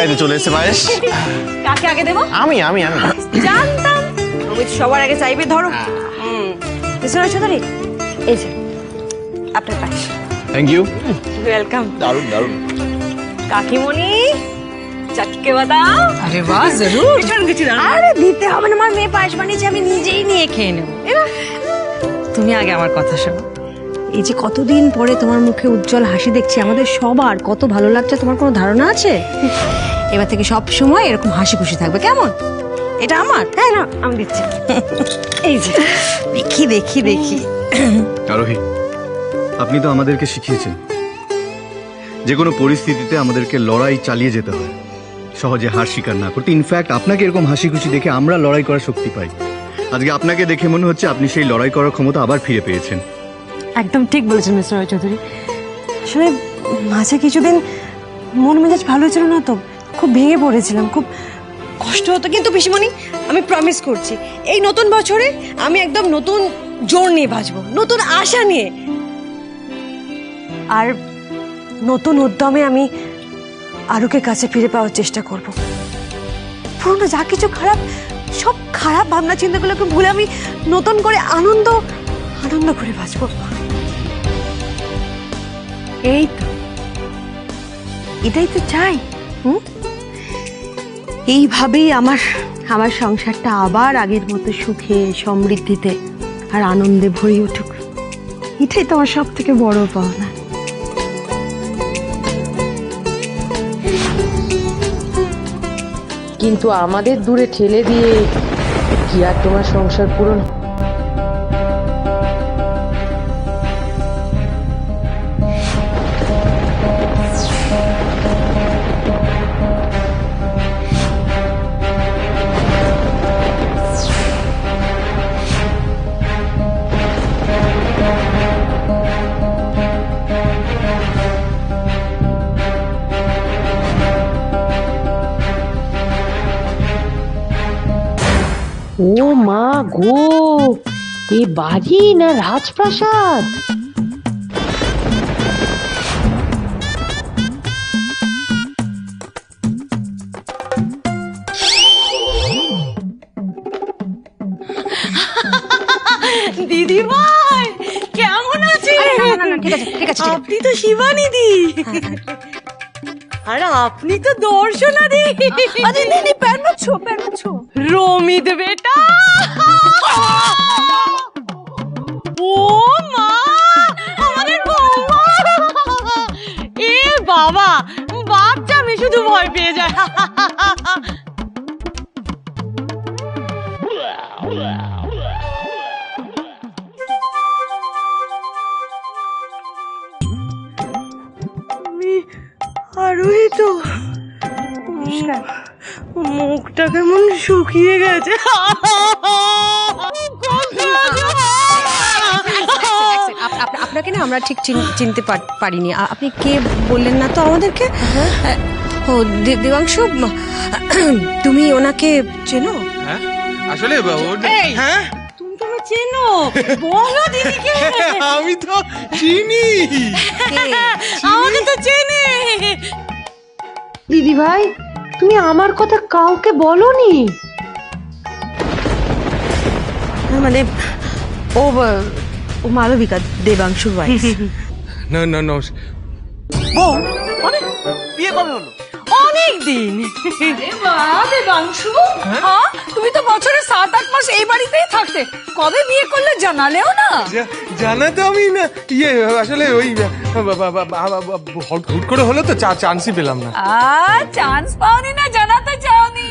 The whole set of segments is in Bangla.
এই যে চলে এসেছে পায়েস। কাকে আগে দেবো? আমি আমি আমি জানতাম অমিত সবার আগে চাইবে। ধরো মিস্টার চৌধুরী, এই যে আপনার পায়েস। Thank you. ওয়েলকাম। দারুণ দারুণ। কাকিমণি চটকে বাদাও। अरे वाह जरूर। আরে দিতে হবে না, আমার মেয়ে পায়েস বানিয়েছে, আমি নিজেই নিয়ে খেয়ে নেবো। তুমি আগে আমার কথা শোনো। এই যে কতদিন পরে তোমার মুখে উজ্জ্বল হাসি দেখছি, আমাদের সবার কত ভালো লাগছে, তোমার কোনো ধারণা আছে? এবার থেকে সব সময় এরকম হাসি খুশি থাকবে, কেমন? এটা আমার। হ্যাঁ না, আমি দিচ্ছি। এই যে দেখি দেখি দেখি। আরোহী, আপনি তো আমাদেরকে শিখিয়েছেন যে কোনো পরিস্থিতিতে আমাদেরকে লড়াই চালিয়ে যেতে হয়, সহজে হার স্বীকার না করতে। ইনফ্যাক্ট আপনাকে এরকম হাসি খুশি দেখে আমরা লড়াই করার শক্তি পাই। আজকে আপনাকে দেখে মনে হচ্ছে আপনি সেই লড়াই করার ক্ষমতা আবার ফিরে পেয়েছেন। একদম ঠিক বলেছেন মিস্টার রয় চৌধুরী। আসলে মাঝে কিছুদিন মন মেজাজ ভালো ছিল না, তো খুব ভেঙে পড়েছিলাম, খুব কষ্ট হতো। কিন্তু পিসিমণি, আমি প্রমিস করছি এই নতুন বছরে আমি একদম নতুন জোর নিয়ে বাঁচবো, নতুন আশা নিয়ে, আর নতুন উদ্যমে আমি আরুকে কাছে ফিরে পাওয়ার চেষ্টা করব। পুরনো যা কিছু খারাপ, সব খারাপ ভাবনা চিন্তাগুলোকে ভুলে আমি নতুন করে আনন্দ করে বাঁচবো। এই তো, এটাই তো চাই। এইভাবেই আমার সংসারটা আবার আগের মতো সুখে, সমৃদ্ধিতে আর আনন্দে ভরে উঠুক। এটাই তো আমার সব থেকে বড় পাওনা। কিন্তু আমাদের দূরে ঠেলে দিয়ে কি আর তোমার সংসার পূরণ? ও মা গো, এ বাড়ি না রাজপ্রাসাদ? দিদি ভাই কেমন আছেন? ঠিক আছে ঠিক আছে। আপনি তো শিবানিদি, আর আপনি তো দর্শনাদি। রমিত বেটা। ও মা, আমাদের বৌমা। এ বাবা, বাচ্চা আমি শুধু ভয় পেয়ে যায়। আরোহী তো মুখটা কেমন শুকিয়ে গেছে। আপনাকে না আমরা ঠিক চিনতে পারিনি। আপনি কে বললেন না তো আমাদেরকে? ও দেবাংশু, তুমি ওনাকে চেনো? হ্যাঁ আসলে হ্যাঁ তুমি তো চেনো, বলো দিদিকে। আমি তো চিনি, আমাকে তো চেনে। দিদি ভাই, তুমি আমার কথা কাউকে বলনি? মানে ও মালবিকা, দেবাংশুর ওয়াইফ। না না না বউ মানে বিয়ে কবে হলো? অনেক দিন। দেবাংশু, তুমি তো বছরে 7-8 মাস এই বাড়িতেই থাকতে, কবে বিয়ে করলে জানালেও না? জানা তো আমি না, আসলে ওই হুট করে হলো তো, চান্সই পেলাম না। চান্স পাওনি না, জানাতে চাওনি।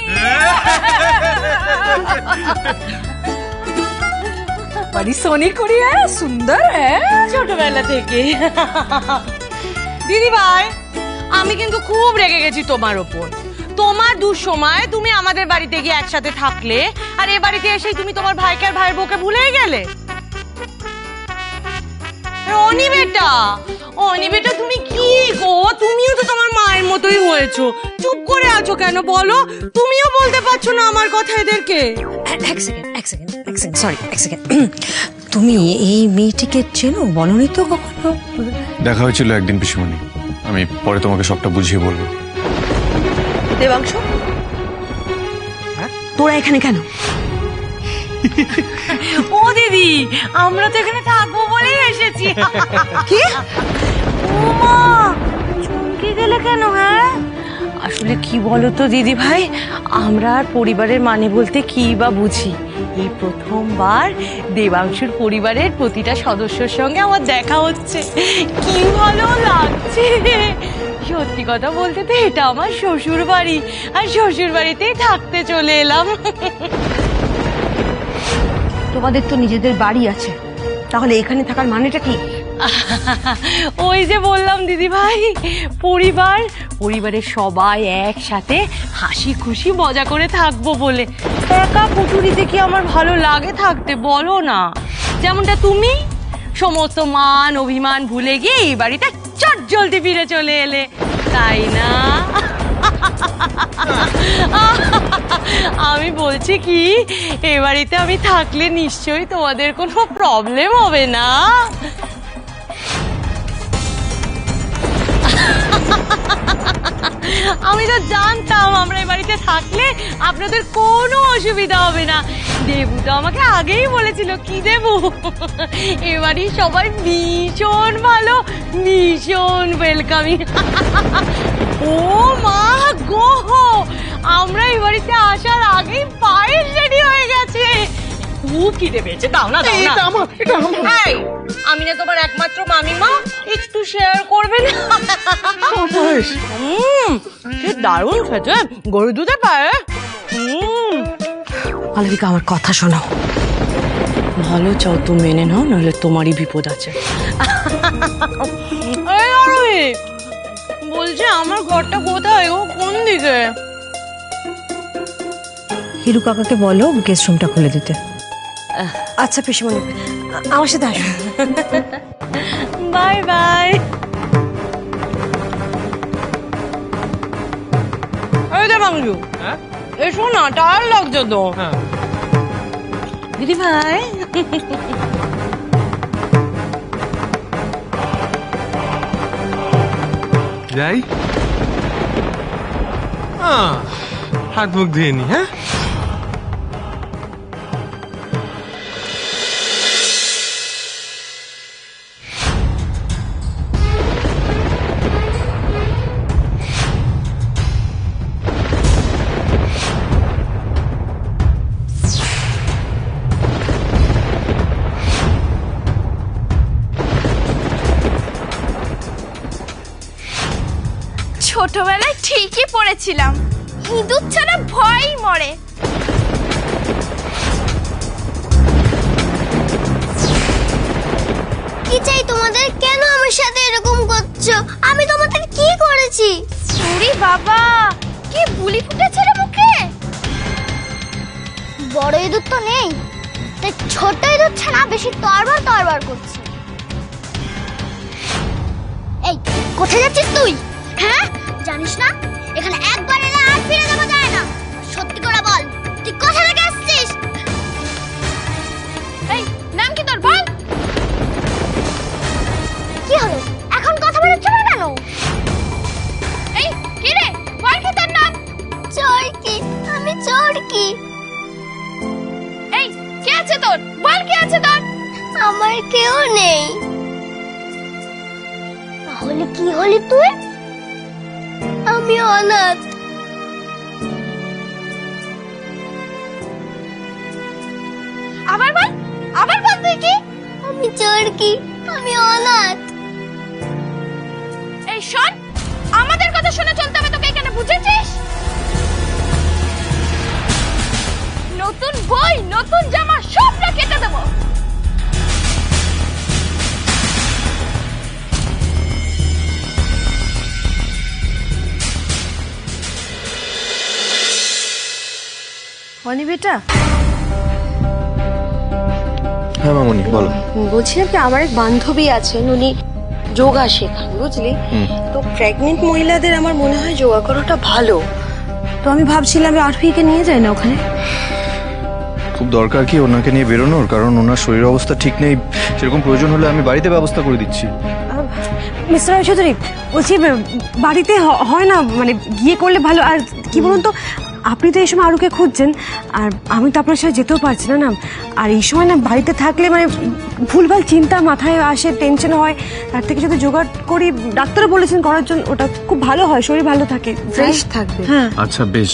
बड़ी सोनी कुड़ी है, सुंदर है। ছোটবেলা থেকে। দিদি ভাই, আমি কিন্তু খুব রেগে গেছি তোমার ওপর। তোমার দুঃসময় তুমি আমাদের বাড়িতে গিয়ে একসাথে থাকলে, আর এ বাড়িতে এসেই তুমি তোমার ভাইকে আর ভাইয়ের বউকে ভুলেই গেলে। অনি বেটা তুমি কি গো, তুমিও তো তোমার মায়ের মতোই হয়েছো, চুপ করে আছো কেন বলো? তুমিও বলতে পারছো না আমার কথা এদেরকে? এক সেকেন্ড, সরি, এক সেকেন্ড। তুমি এই মেয়েটিকে চেনো? বলনি তো কখনো? দেখা হয়েছিল একদিন পিসিমণি, আমি পরে তোমাকে সবটা বুঝিয়ে বলবো। দেবাংশু তোরা এখানে কেন? ও দিদি, আমরা তো এখানে থাকবো বলেই এসেছি। কি? ও মা, চমকে গেলে কেন? হ্যাঁ, আসলে কি বলো তো দিদি ভাই, আমরা আর পরিবারের মানে বলতে কি বা বুঝি। এই প্রথমবার দেবাংশুর পরিবারের প্রতিটা সদস্যর সঙ্গে আমার দেখা হচ্ছে, কি ভালো লাগছে। সত্যি কথা বলতে তো এটা আমার শ্বশুর বাড়ি, আর শ্বশুর বাড়িতেই থাকতে চলে এলাম। তোমাদের তো নিজেদের বাড়ি আছে, তাহলে এখানে থাকার মানেটা কি? ওই যে বললাম দিদি ভাই, পরিবারের সবাই একসাথে হাসি খুশি মজা করে থাকবো বলে। একা পুটুরিতে কি আমার ভালো লাগে থাকতে বলো না? যেমনটা তুমি সমস্ত মান অভিমান ভুলে গিয়ে এই বাড়িতে চট জলদি ফিরে চলে এলে, তাই না? আমি বলছি কি, এ বাড়িতে আমি থাকলে নিশ্চয়ই তোমাদের কোনো প্রবলেম হবে না। আমি তো জানতাম আমরা এই বাড়িতে থাকলে আপনাদের কোনো অসুবিধা হবে না। দেবু তো আমাকে আগেই বলেছিল। কি দেবু? এ বাড়ির সবাই ভীষণ ভালো, ভীষণ ওয়েলকামিং। ও মা গো, আমরা এই বাড়িতে আসার আগেই পায়েস রেডি হয়ে গেছে। খুব খিদে পেয়েছে, দাও না দাও না। এই, আমি না তোমার একমাত্র মামিমা, একটু শেয়ার করবে না? কি দারুণ খেতে, গরু দুধে পায়ে। মালবিকা, আমার কথা শোনো। ভালো চাও তো মেনে নাও, নাহলে তোমারই বিপদ আছে। এই আরোহী, বলছি আমার ঘরটা কোথায় গো, কোন দিকে? হিরু কাকাকে বলো গেস্ট রুমটা খুলে দিতে। আচ্ছা পিসিমণি, আমার সাথে আসো। Bye bye. এই যে বাংলু, এসো না, টায়ার লাগছে তো। দিদি ভাই, যাই, হাত মুখ ধুয়ে নি। হ্যাঁ, ছোটবেলায় ঠিকই পড়েছিলাম, ইঁদুর ছাড়া ভয়ই মরে। কি চাই তোমাদের? কেন আমার সাথে এরকম করছো? আমি তোমাদের কি করেছি? ওরে বাবা, কি বুলি ফুটেছে রে মুখে। বড় ইঁদুর তো নেই, তাই ছোট ইঁদুর ছাড়া বেশি তরবার করছে। এই, কোথায় যাচ্ছিস তুই? হ্যাঁ, জানিস না এখানে একবার এলে আর ফিরে যাওয়া যায় না। সত্যি করে বল, তুই কোথা থেকে আসছিস? এই, নাম কি তোর? বল। কি হলো, এখন কথা বলছ না কেন? এই, কি রে, বল কি তোর নাম? চরকি, আমি চরকি। এই, কে আছে তোর? বল কে আছে তোর? আমার কেউ নেই। তাহলে কি হলি তুই? আমি অনাথ। আবার বল তুই কি? আমি চরকি, আমি অনাথ। এই শোন, আমাদের কথা শুনে চলতে হবে তোকে, এখানে বুঝেছিস? নতুন বই, নতুন জামা সবটা কেটে দেবো। অনি বেটা, হ্যাঁ মামনি বলো। বলছিলাম কি, আমার এক বান্ধবী আছেন, উনি যোগা শেখান, বুঝলি? তো প্রেগনেন্ট মহিলাদের আমার মনে হয় যোগা করাটা ভালো। তো আমি ভাবছিলাম আরফিকে নিয়ে যাই না ওখানে। খুব দরকার কি ওনাকে নিয়ে বেরোনোর? কারণ ওনার শরীর অবস্থা ঠিক নেই, সেরকম প্রয়োজন হলে আমি বাড়িতে ব্যবস্থা করে দিচ্ছি। মিস্টার চৌধুরী বলছি বাড়িতে হয় না, মানে গিয়ে করলে ভালো। আর কি বলুন তো, আপনি তো এই সময় আরুকে খুঁজছেন, আর আমি তো আপনার সাথে যেতেও পারছি না। আর এই সময় না বাড়িতে থাকলে মানে ভুলভাল চিন্তা মাথায় আসে, টেনশন হয়। তার থেকে যদি জোগাড় করি, ডাক্তারও বলেছেন করার জন্য, ওটা খুব ভালো হয়, শরীর ভালো থাকে, ফ্রেশ থাকবে। হ্যাঁ আচ্ছা বেশ,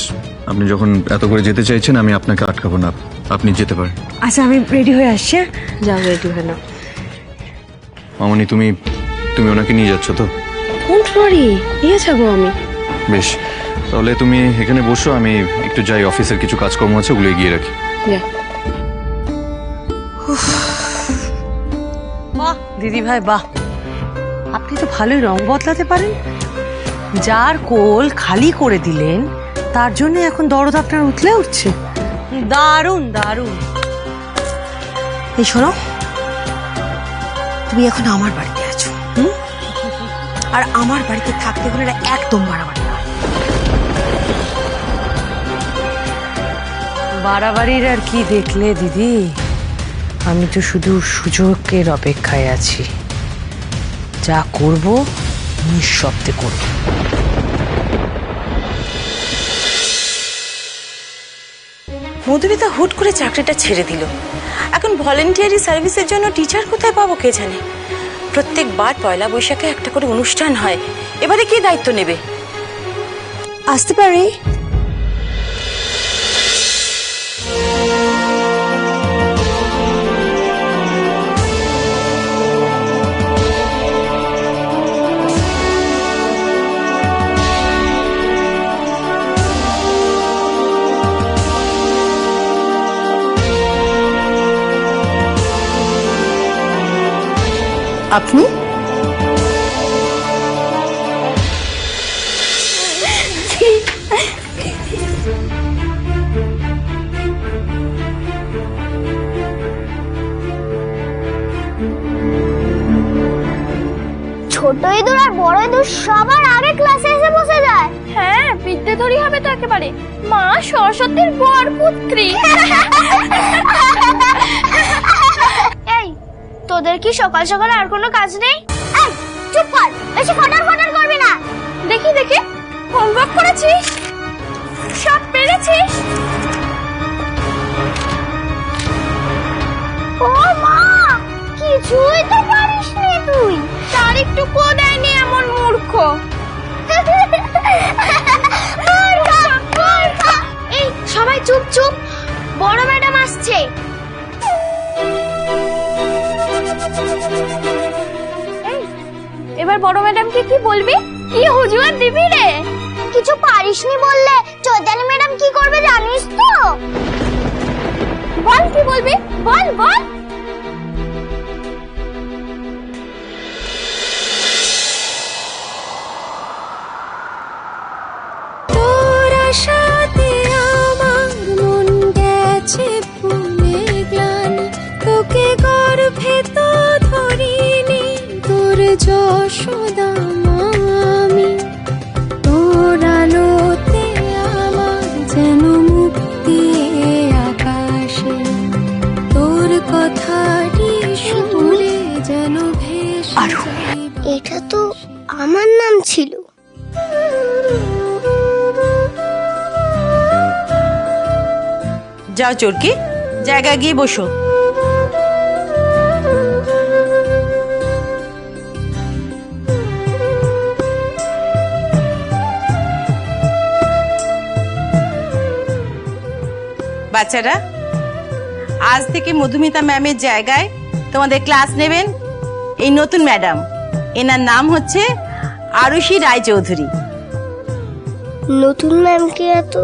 আপনি যখন এত করে যেতে চাইছেন আমি আপনাকে আটকাবো না, আপনি যেতে পারেন। আচ্ছা আমি রেডি হয়ে আসছি। যাও, রেডি হয়ে নাও। মামনি তুমি ওনাকে নিয়ে যাচ্ছ তো? ডোন্ট ওয়ারি, নিয়ে যাবো আমি। বেশ, তাহলে তুমি এখানে বসো, আমি একটু যাই, অফিসের কিছু কাজকর্ম আছে ওগুলো এগিয়ে রাখি। বাহ দিদি ভাই বাহ, আপনি তো ভালোই রং বদলাতে পারেন। যার কোল খালি করে দিলেন তার জন্য এখন দরদ আপনার উঠলে উঠছে। দারুণ দারুণ। এই শোনো, তুমি এখন আমার বাড়িতে আছো, আর আমার বাড়িতে থাকতে হলে একদম বাড়াবাড়ি নয়। বাড়াবাড়ির আর কি দেখলে দিদি, আমি তো শুধু সুযোগের অপেক্ষায় আছি। যা করব নিঃশব্দে করব। মধুমিতা হুট করে চাকরিটা ছেড়ে দিল। এখন ভলেন্টিয়ারি সার্ভিসের জন্য টিচার কোথায় পাবো কে জানে। প্রত্যেকবার পয়লা বৈশাখে একটা করে অনুষ্ঠান হয়, এবারে কে দায়িত্ব নেবে? আসতে পারি? আপনি? ছোট ইঁদুর আর বড় ইঁদুর সবার আগে ক্লাসে এসে বসে যায়। হ্যাঁ, বিদ্যেধরী হবে তো একেবারে, মা সরস্বতীর বরপুত্রী। এই, তোদের কি সকাল সকাল আর কোনো কাজ নেই? এই, চুপ কর, বেশি ফটার ফটার করবি না। দেখি দেখি, হোমওয়ার্ক করেছিস? সব পেরেছিস? ও মা, কিছুই তো পারিস নি তুই। তার একটু কোদায়নি এমন মূর্খ। এই সবাই চুপ চুপ, বড় ম্যাডাম আসছে। এই, এবার বড় ম্যাডামকে কি বলবি? কি হুজুর দিবি রে? কিছু পারিসনি বললে চৈতালি ম্যাডাম কি করবে জানিস তো? বল কি বলবি, বল বল। সাথে আমার মন গেছে ফুলে গ্লান, তোকে গর্ভে তো ধরিনি, তোর যশোদা আমি, তোর আলোতে আমার যেন মুক্তি আকাশে, তোর কথাটি শুনে যেন ভেসে যাই। এটা তো আমার নাম ছিল। যাও চোরকি, জায়গায় গিয়ে বসো। বাচ্চারা, আজ থেকে মধুমিতা ম্যামের জায়গায় তোমাদের ক্লাস নেবেন এই নতুন ম্যাডাম। এনার নাম হচ্ছে আরুষি রায়চৌধুরী। নতুন ম্যামকে এত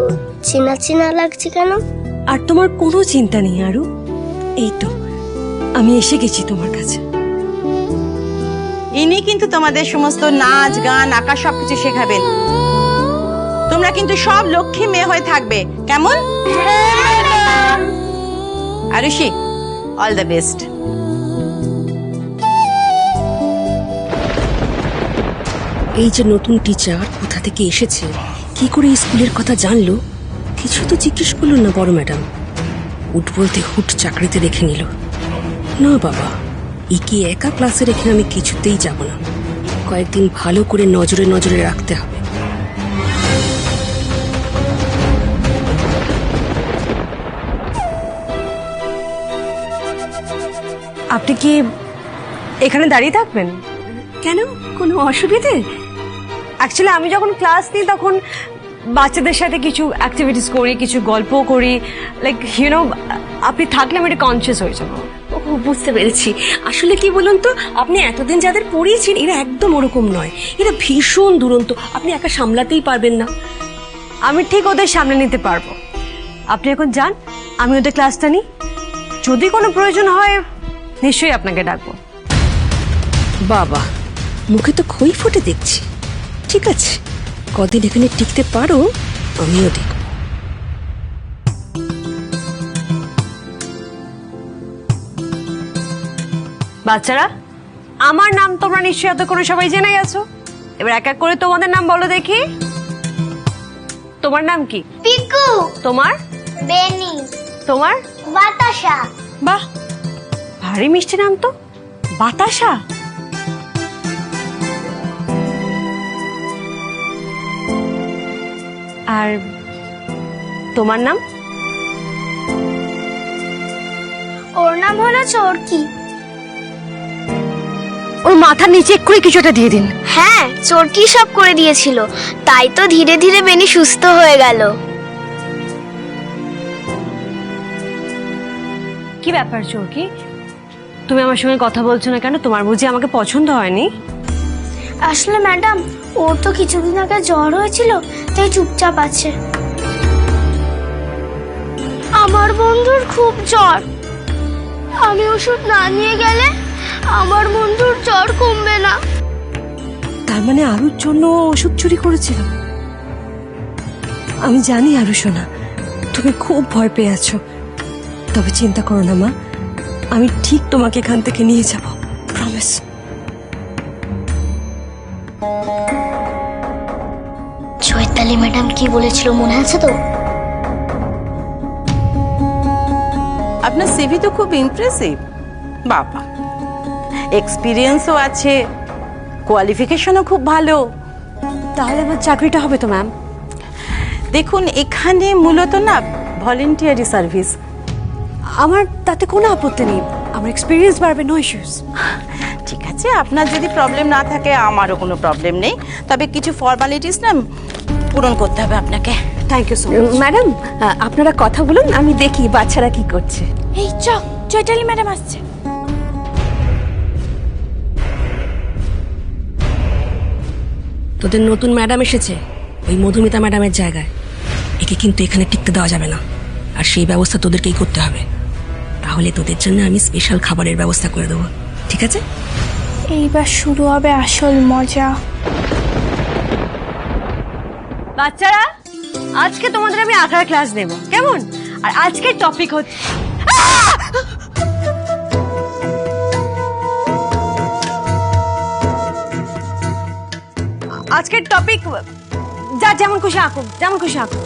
চেনা চেনা লাগছে কেন? আর তোমার কোনো চিন্তা নেই আরু, এই তো আমি এসে গেছি তোমার কাছে। ইনি কিন্তু তোমাদের সমস্ত নাচ গান আঁকা সবকিছু শেখাবেন। তোমরা কিন্তু সব লক্ষ্মী মেয়ে হয়ে থাকবে, কেমন? Arushi, all the best. এই যে নতুন টিচার কোথা থেকে এসেছে, কি করে স্কুলের কথা জানলো, কিছু তো জিজ্ঞেস করলো না বড় ম্যাডাম। উঠ বলতে হুট চাকরিতে রেখে নিল। না বাবা, একে একা ক্লাসে রেখে আমি কিছুতেই যাব না। কয়েকদিন ভালো করে নজরে নজরে রাখতে হবে। আপনি কি এখানে দাঁড়িয়ে থাকবেন? কেন, কোনো অসুবিধে? অ্যাকচুয়ালি আমি যখন ক্লাস নিই তখন বাচ্চাদের সাথে কিছু অ্যাক্টিভিটিস করি, কিছু গল্প করি, লাইক ইউনো আপনি থাকলে আমি এটা কনসিয়াস হয়ে যাবো। ও, বুঝতে পেরেছি। আসলে কি বলুন তো, আপনি এতদিন যাদের পড়িয়েছেন এরা একদম ওরকম নয়, এরা ভীষণ দুরন্ত, আপনি একা সামলাতেই পারবেন না। আমি ঠিক ওদের সামনে নিতে পারবো। আপনি এখন যান, আমি ওদের ক্লাসটা নিই। যদি কোনো প্রয়োজন হয় নিশ্চয়ই আপনাকে ডাকবো। বাবা, মুখে তো খই ফুটে দেখছি। ঠিক আছে, কদিন এখানে টিকতে পারো আমিও দেখব। বাচ্চারা, আমার নাম তোমরা নিশ্চয়ই এত করে সবাই জেনে গেছো। এবার এক এক করে তোমাদের নাম বলো দেখি। তোমার নাম কি? পিকু, তোমার? বেনি, তোমার? বাতাসা। বাহ, ভারী মিষ্টি নাম তো, বাতাসা। আর তোমার নাম? ওর নাম হলো চরকি। ওর মাথার নিচে এক্ষুনি কিছু একটা দিয়ে দিন। হ্যাঁ, চরকি সব করে দিয়েছিল, তাই তো ধীরে ধীরে বেনি সুস্থ হয়ে গেল। কি ব্যাপার চোরকি, তুমি আমার সঙ্গে কথা বলছো না কেন? তোমার বুঝি আমাকে পছন্দ হয়নি? আসলে ম্যাডাম, ওর তো কিছুদিন আগে জ্বর হয়েছিল, তাই চুপচাপ আছে। আমার বন্ধুর খুব জ্বর, আমি ওষুধ না নিয়ে গেলে আমার বন্ধুর জ্বর কমবে না। তার মানে আরুর জন্য ওষুধ চুরি করেছিল? আমি জানি আরু সোনা, তুমি খুব ভয় পেয়ে আছো, তবে চিন্তা করো না মা, আমি ঠিক তোমাকে এখান থেকে নিয়ে যাব, প্রমিস। চৈতালি ম্যাডাম কি বলেছিল মনে আছে তো? আপনার সিভি তো খুব ইমপ্রেসিভ বাবা, এক্সপিরিয়েন্সও আছে, কোয়ালিফিকেশনও খুব ভালো। তাহলে আমার চাকরিটা হবে তো ম্যাম? দেখুন, এখানে মূলত না ভলেন্টিয়ারি সার্ভিস। আমার তাতে কোনো আপত্তি নেই, আমার এক্সপিরিয়েন্স বাড়বে, নো ইস্যুস। ঠিক আছে, আপনার যদি প্রবলেম না থাকে আমারও কোনো প্রবলেম নেই, তবে কিছু ফর্মালিটিস না পূরণ করতে হবে আপনাকে। Thank you so much. Madam, আপনারা কথা বলুন, আমি দেখি বাচ্চারা কি করছে। এই চৈতালি ম্যাডাম আসছে। তোদের নতুন ম্যাডাম এসেছে, ওই মধুমিতা ম্যাডামের জায়গায়। একে কিন্তু এখানে টিকতে দেওয়া যাবে না, আর সেই ব্যবস্থা তোদেরকেই করতে হবে। তাহলে তোদের জন্য আমি স্পেশাল খাবারের ব্যবস্থা করে দেবো, ঠিক আছে? এইবার শুরু হবে আসল মজা। বাচ্চারা, আজকে তোমাদের আমি আঁকার ক্লাস নেব, কেমন? আর আজকের টপিক হচ্ছে আজকের টপিক যা যেমন খুশি আঁকো, যেমন খুশি আঁকো।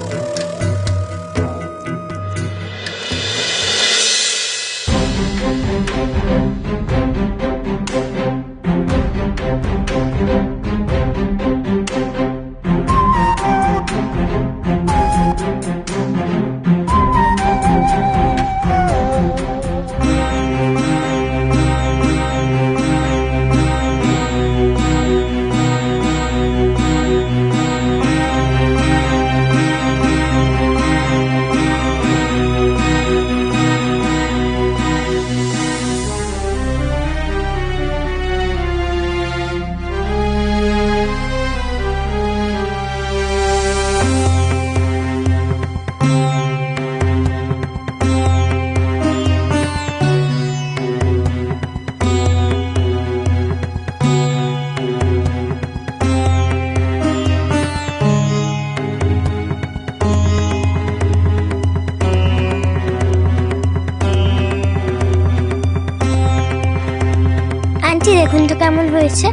আন্টি দেখুন তো কেমন হয়েছে।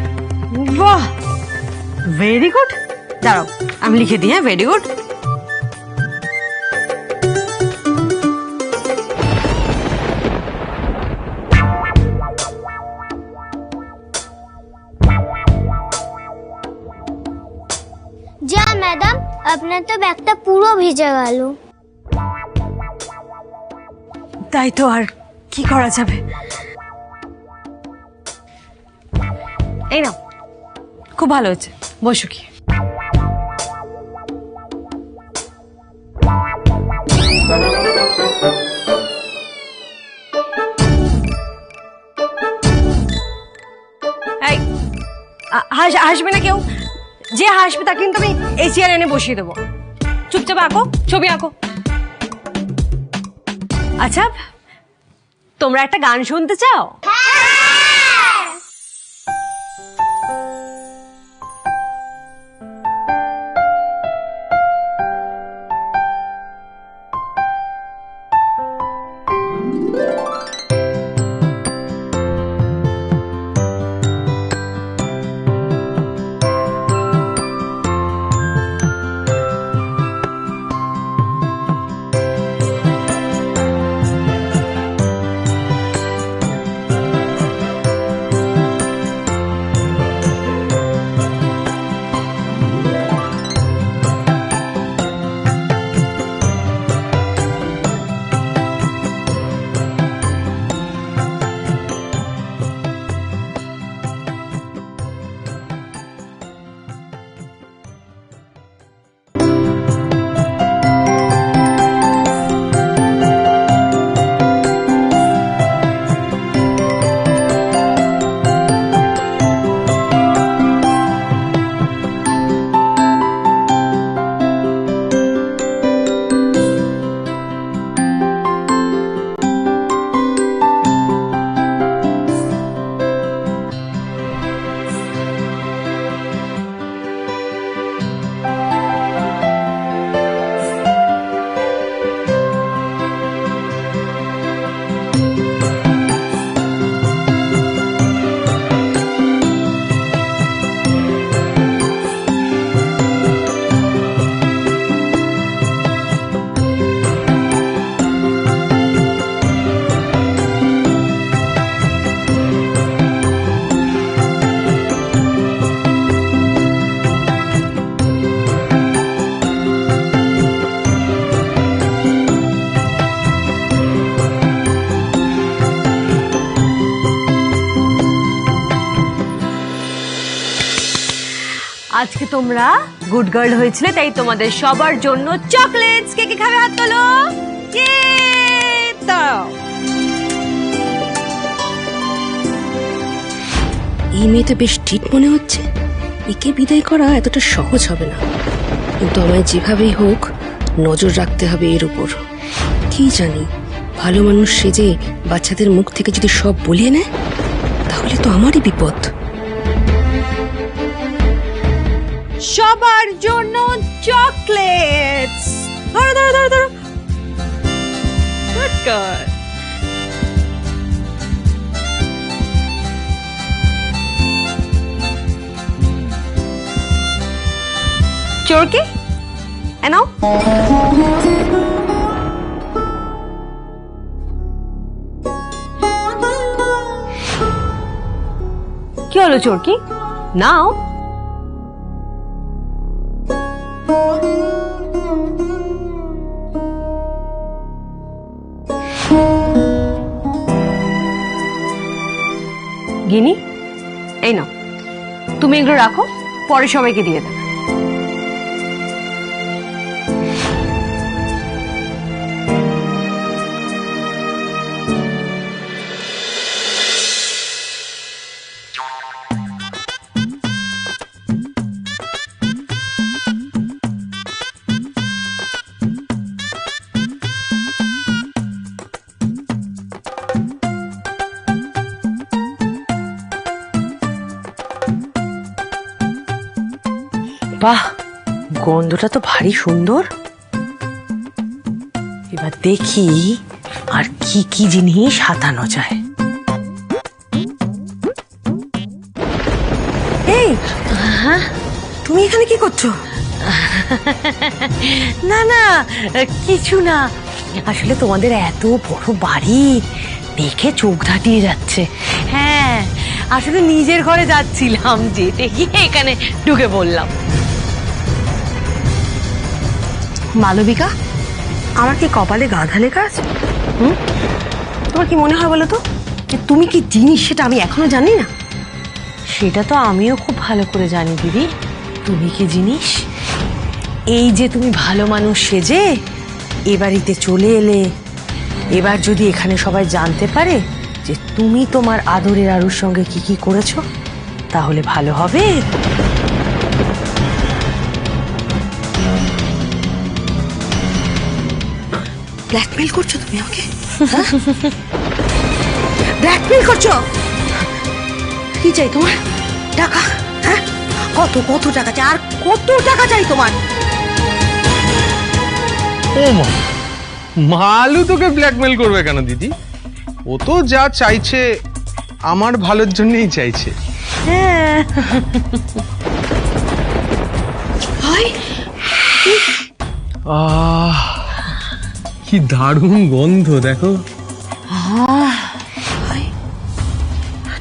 বাহ, ভেরি গুড। দাঁড়াও আমি লিখে দিই। হ্যাঁ, ভেরি গুড। আপনার তো ব্যাগটা পুরো ভিজে গেল। তাই তো, আর কি করা যাবে। এই নাও, খুব ভালো হয়েছে, বসো কি। এই, হাসবে না কেউ, যে হাসবে তাকে কিন্তু আমি এই চেয়ার এনে বসিয়ে দেবো। চুপচাপ আঁকো, ছবি আঁকো। আচ্ছা, তোমরা একটা গান শুনতে চাও? আজকে তোমরা গুড গার্ল হয়েছিলে, তাই তোমাদের সবার জন্য চকলেটস। কে কে খাবে হাত তোলো। এই মেয়েটা বেশ ঠিক মনে হচ্ছে, একে বিদায় করা এতটা সহজ হবে না, কিন্তু আমায় যেভাবেই হোক নজর রাখতে হবে এর উপর। কি জানি, ভালো মানুষ সেজে বাচ্চাদের মুখ থেকে যদি সব বলিয়ে নেয় তাহলে তো আমারই বিপদ। সবার জন্য চকলেটস। ধরো ধরো ধরো ধরো। Good girl. চোরকি এনাও। কি হলো চোরকি, নাও। গিনি, এই নাও, তুমি এগুলো রাখো, পরে সবাইকে দিয়ে দেবে। বাহ, গন্ধটা তো ভারী সুন্দর। এবার দেখি আর কি কি জিনিস হাতানো যায়। এই, তুমি এখানে কি করছো? না না, কিছু না, আসলে তোমাদের এত বড় বাড়ি দেখে চোখ ধাটিয়ে যাচ্ছে। হ্যাঁ, আসলে নিজের ঘরে যাচ্ছিলাম, যেতে গিয়ে এখানে ঢুকে পড়লাম। মালবিকা, আমার কি কপালে গাধা লেখা আছে? তোমার কি মনে হয় বলো তো, যে তুমি কি জিনিস সেটা আমি এখনো জানি না? সেটা তো আমিও খুব ভালো করে জানি দিদি। তুমি কি জিনিস? এই যে তুমি ভালো মানুষ সেজে এ বাড়িতে চলে এলে, এবার যদি এখানে সবাই জানতে পারে যে তুমি তোমার আদরের আরুর সঙ্গে কি কি করেছো, তাহলে ভালো হবে। ব্ল্যাকমেল করছো তুমি আমাকে? ব্ল্যাকমেল করছো? কি চাই তোমার? টাকা? হ্যাঁ, কত কত টাকা চাই? আর কত টাকা চাই তোমার? ও মা, মালু তোকে ব্ল্যাকমেল করবে কেন দিদি? ও তো যা চাইছে আমার ভালোর জন্যই চাইছে। ভাই, কি দারুণ গন্ধ দেখো।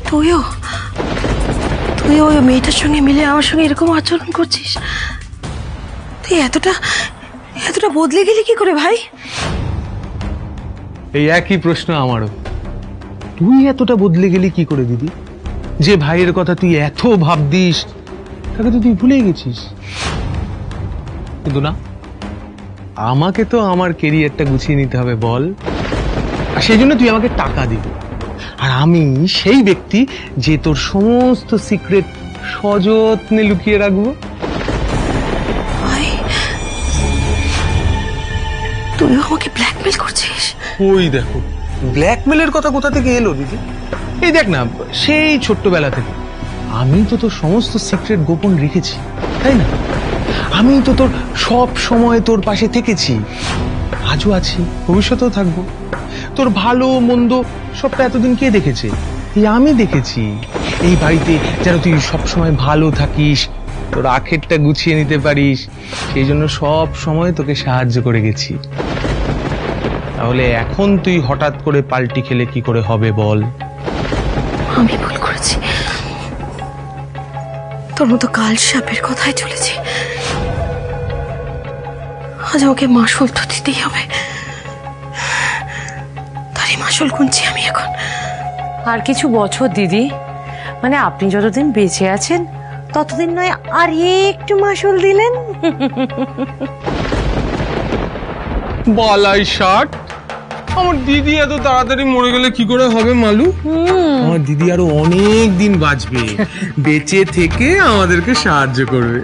তুইও তুইও ওই মেয়েটার সঙ্গে মিলে আমার সঙ্গে এরকম আচরণ করছিস? তুই এতটা এতটা বদলে গেলি কি করে ভাই? এই একই প্রশ্ন আমারও। তুই এতটা বদলে গেলি কি করে দিদি? যে ভাইয়ের কথা তুই এত ভাবতিস তাকে তো তুই ভুলে গেছিস। কিন্তু না, আমাকে তো আমার কেরিয়ারটা গুছিয়ে নিতে হবে বল, আর সেই জন্য তুই আমাকে টাকা দিবি। আর আমি সেই ব্যক্তি যে তোর সমস্ত সিক্রেট সযত্নে লুকিয়ে রাখবো। ভাই, তুইও আমাকে ব্ল্যাকমেল করছিস? ওই দেখো, ব্ল্যাকমেলের কথা কোথা থেকে এলো দিদি? এই দেখ না, সেই ছোট্টবেলা থেকে আমি তো তোর সমস্ত সিক্রেট গোপন রেখেছি, তাই না? আমি তো তোর সব সময় তোর পাশে থেকেছি, আজও আছি, ভবিষ্যতেও থাকবো। তোর ভালো মন্দ সবটা এতদিন কে দেখেছে? এই আমি দেখেছি। এই বাড়িতে যেন তুই সবসময় ভালো থাকিস, তোর আখেরটা গুছিয়ে নিতে পারিস, সেই জন্য সব সময় তোকে সাহায্য করে গেছি। তাহলে এখন তুই হঠাৎ করে পাল্টি খেলে কি করে হবে বল? আমি ভুল করেছি, তোর মতো কাল সাপের কথায় চলেছি। আজ আমাকে মাসুল তো দিতেই হবে, তারই মাসুল গুনছি আমি এখন। আর কিছু বছর দিদি, মানে আপনি যতদিন বেঁচে আছেন ততদিন নয় আর একটু মাসুল দিলেন। বালাই ষাট, আমার দিদি এত তাড়াতাড়ি মরে গেলে কি করে হবে মালু? আমার দিদি আরো অনেক দিন বাঁচবে, বেঁচে থেকে আমাদেরকে সাহায্য করবে,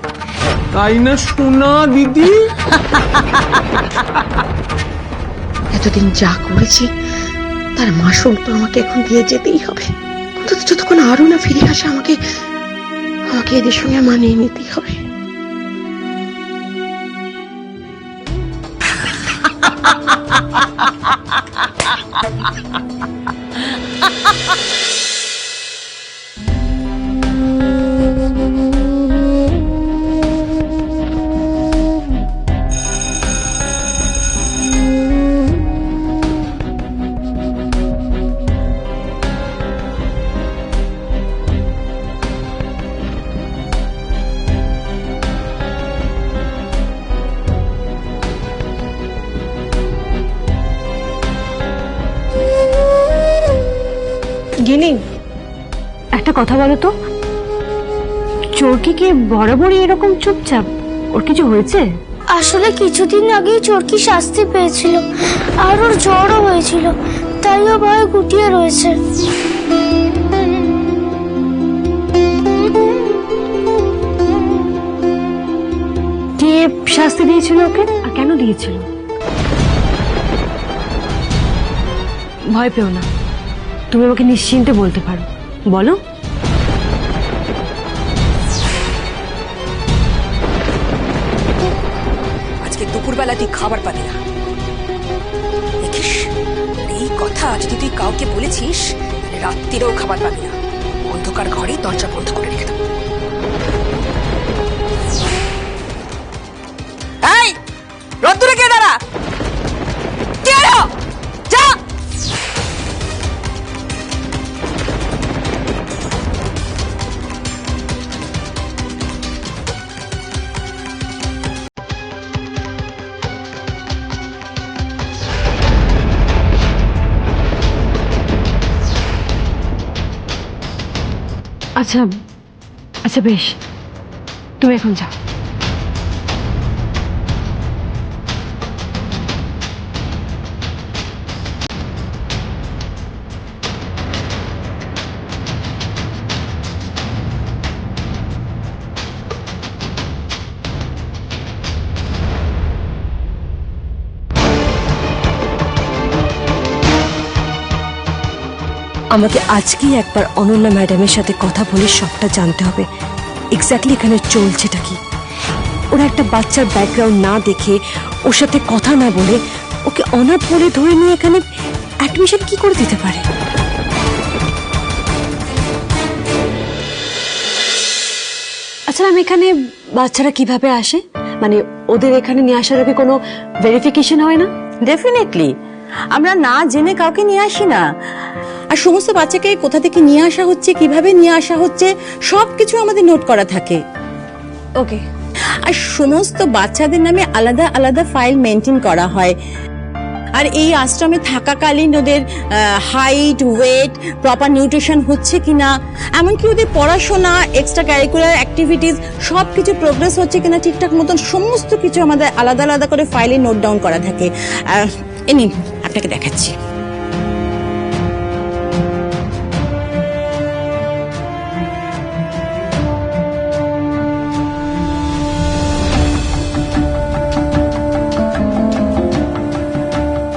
তাই না সোনা দিদি? এতদিন যা করেছি তার মাসুল তো আমাকে এখন দিয়ে যেতেই হবে। অন্তত যতক্ষণ আরো না ফিরে আসে আমাকে আমাকে এদের সঙ্গে মানিয়ে নিতেই হবে। গিনি, একটা কথা বলো তো, চোরকি কি বরাবরই এরকম চুপচাপ? ওর কিছু হয়েছে? আসলে কিছুদিন আগেই চোরকি শাস্তি পেয়েছিল, আর ওর জ্বরও হয়েছিল, তাই ও ভয়ে গুটিয়ে রয়েছে। কে শাস্তি দিয়েছিল ওকে, আর কেন দিয়েছিল? ভয় পেও না, তুমি আমাকে নিশ্চিন্তে বলতে পারো, বলো। আজকে দুপুরবেলা তুই খাবার পাবি না, দেখিস? এই কথা যদি তুই কাউকে বলেছিস তাহলে রাত্রিরেও খাবার পাবি না। অন্ধকার ঘরে দরজা বন্ধ করে রেখে দেবো। এই রোদ্দুরে কে দাঁড়া? কে এলো? যা। আচ্ছা আচ্ছা বেশ, তুমি এখন যাও। আমাকে আজকেই একবার অনন্যা ম্যাডামের সাথে কথা বলে সবটা জানতে হবে, এক্স্যাক্টলি এখানে চলছেটা কি। ওরা একটা বাচ্চার ব্যাকগ্রাউন্ড না দেখে, ওর সাথে কথা না বলে, ওকে অনাথ বলে ধরে নিয়ে এখানে অ্যাডমিশন কি করে দিতে পারে? আচ্ছা ম্যাম, এখানে বাচ্চারা কিভাবে আসে? মানে ওদের এখানে নিয়ে আসার আগে কোনো ভেরিফিকেশন হয় না? ডেফিনেটলি, আমরা না জেনে কাউকে নিয়ে আসি না। আর সমস্ত বাচ্চাকে কোথা থেকে নিয়ে আসা হচ্ছে, কিভাবে নিয়ে আসা হচ্ছে, সবকিছু আমাদের নোট করা থাকে। ওকে। আর সমস্ত বাচ্চাদের নামে আলাদা আলাদা ফাইল মেনটেন করা হয়। আর এই আশ্রমে থাকাকালীন ওদের হাইট, ওয়েট, প্রপার নিউট্রিশন হচ্ছে কিনা, এমনকি ওদের পড়াশোনা, এক্সট্রা ক্যারিকুলার অ্যাক্টিভিটিস সবকিছু প্রোগ্রেস হচ্ছে কিনা ঠিকঠাক মতন, সমস্ত কিছু আমাদের আলাদা আলাদা করে ফাইলে নোট ডাউন করা থাকে। নিন, আপনাকে দেখাচ্ছি।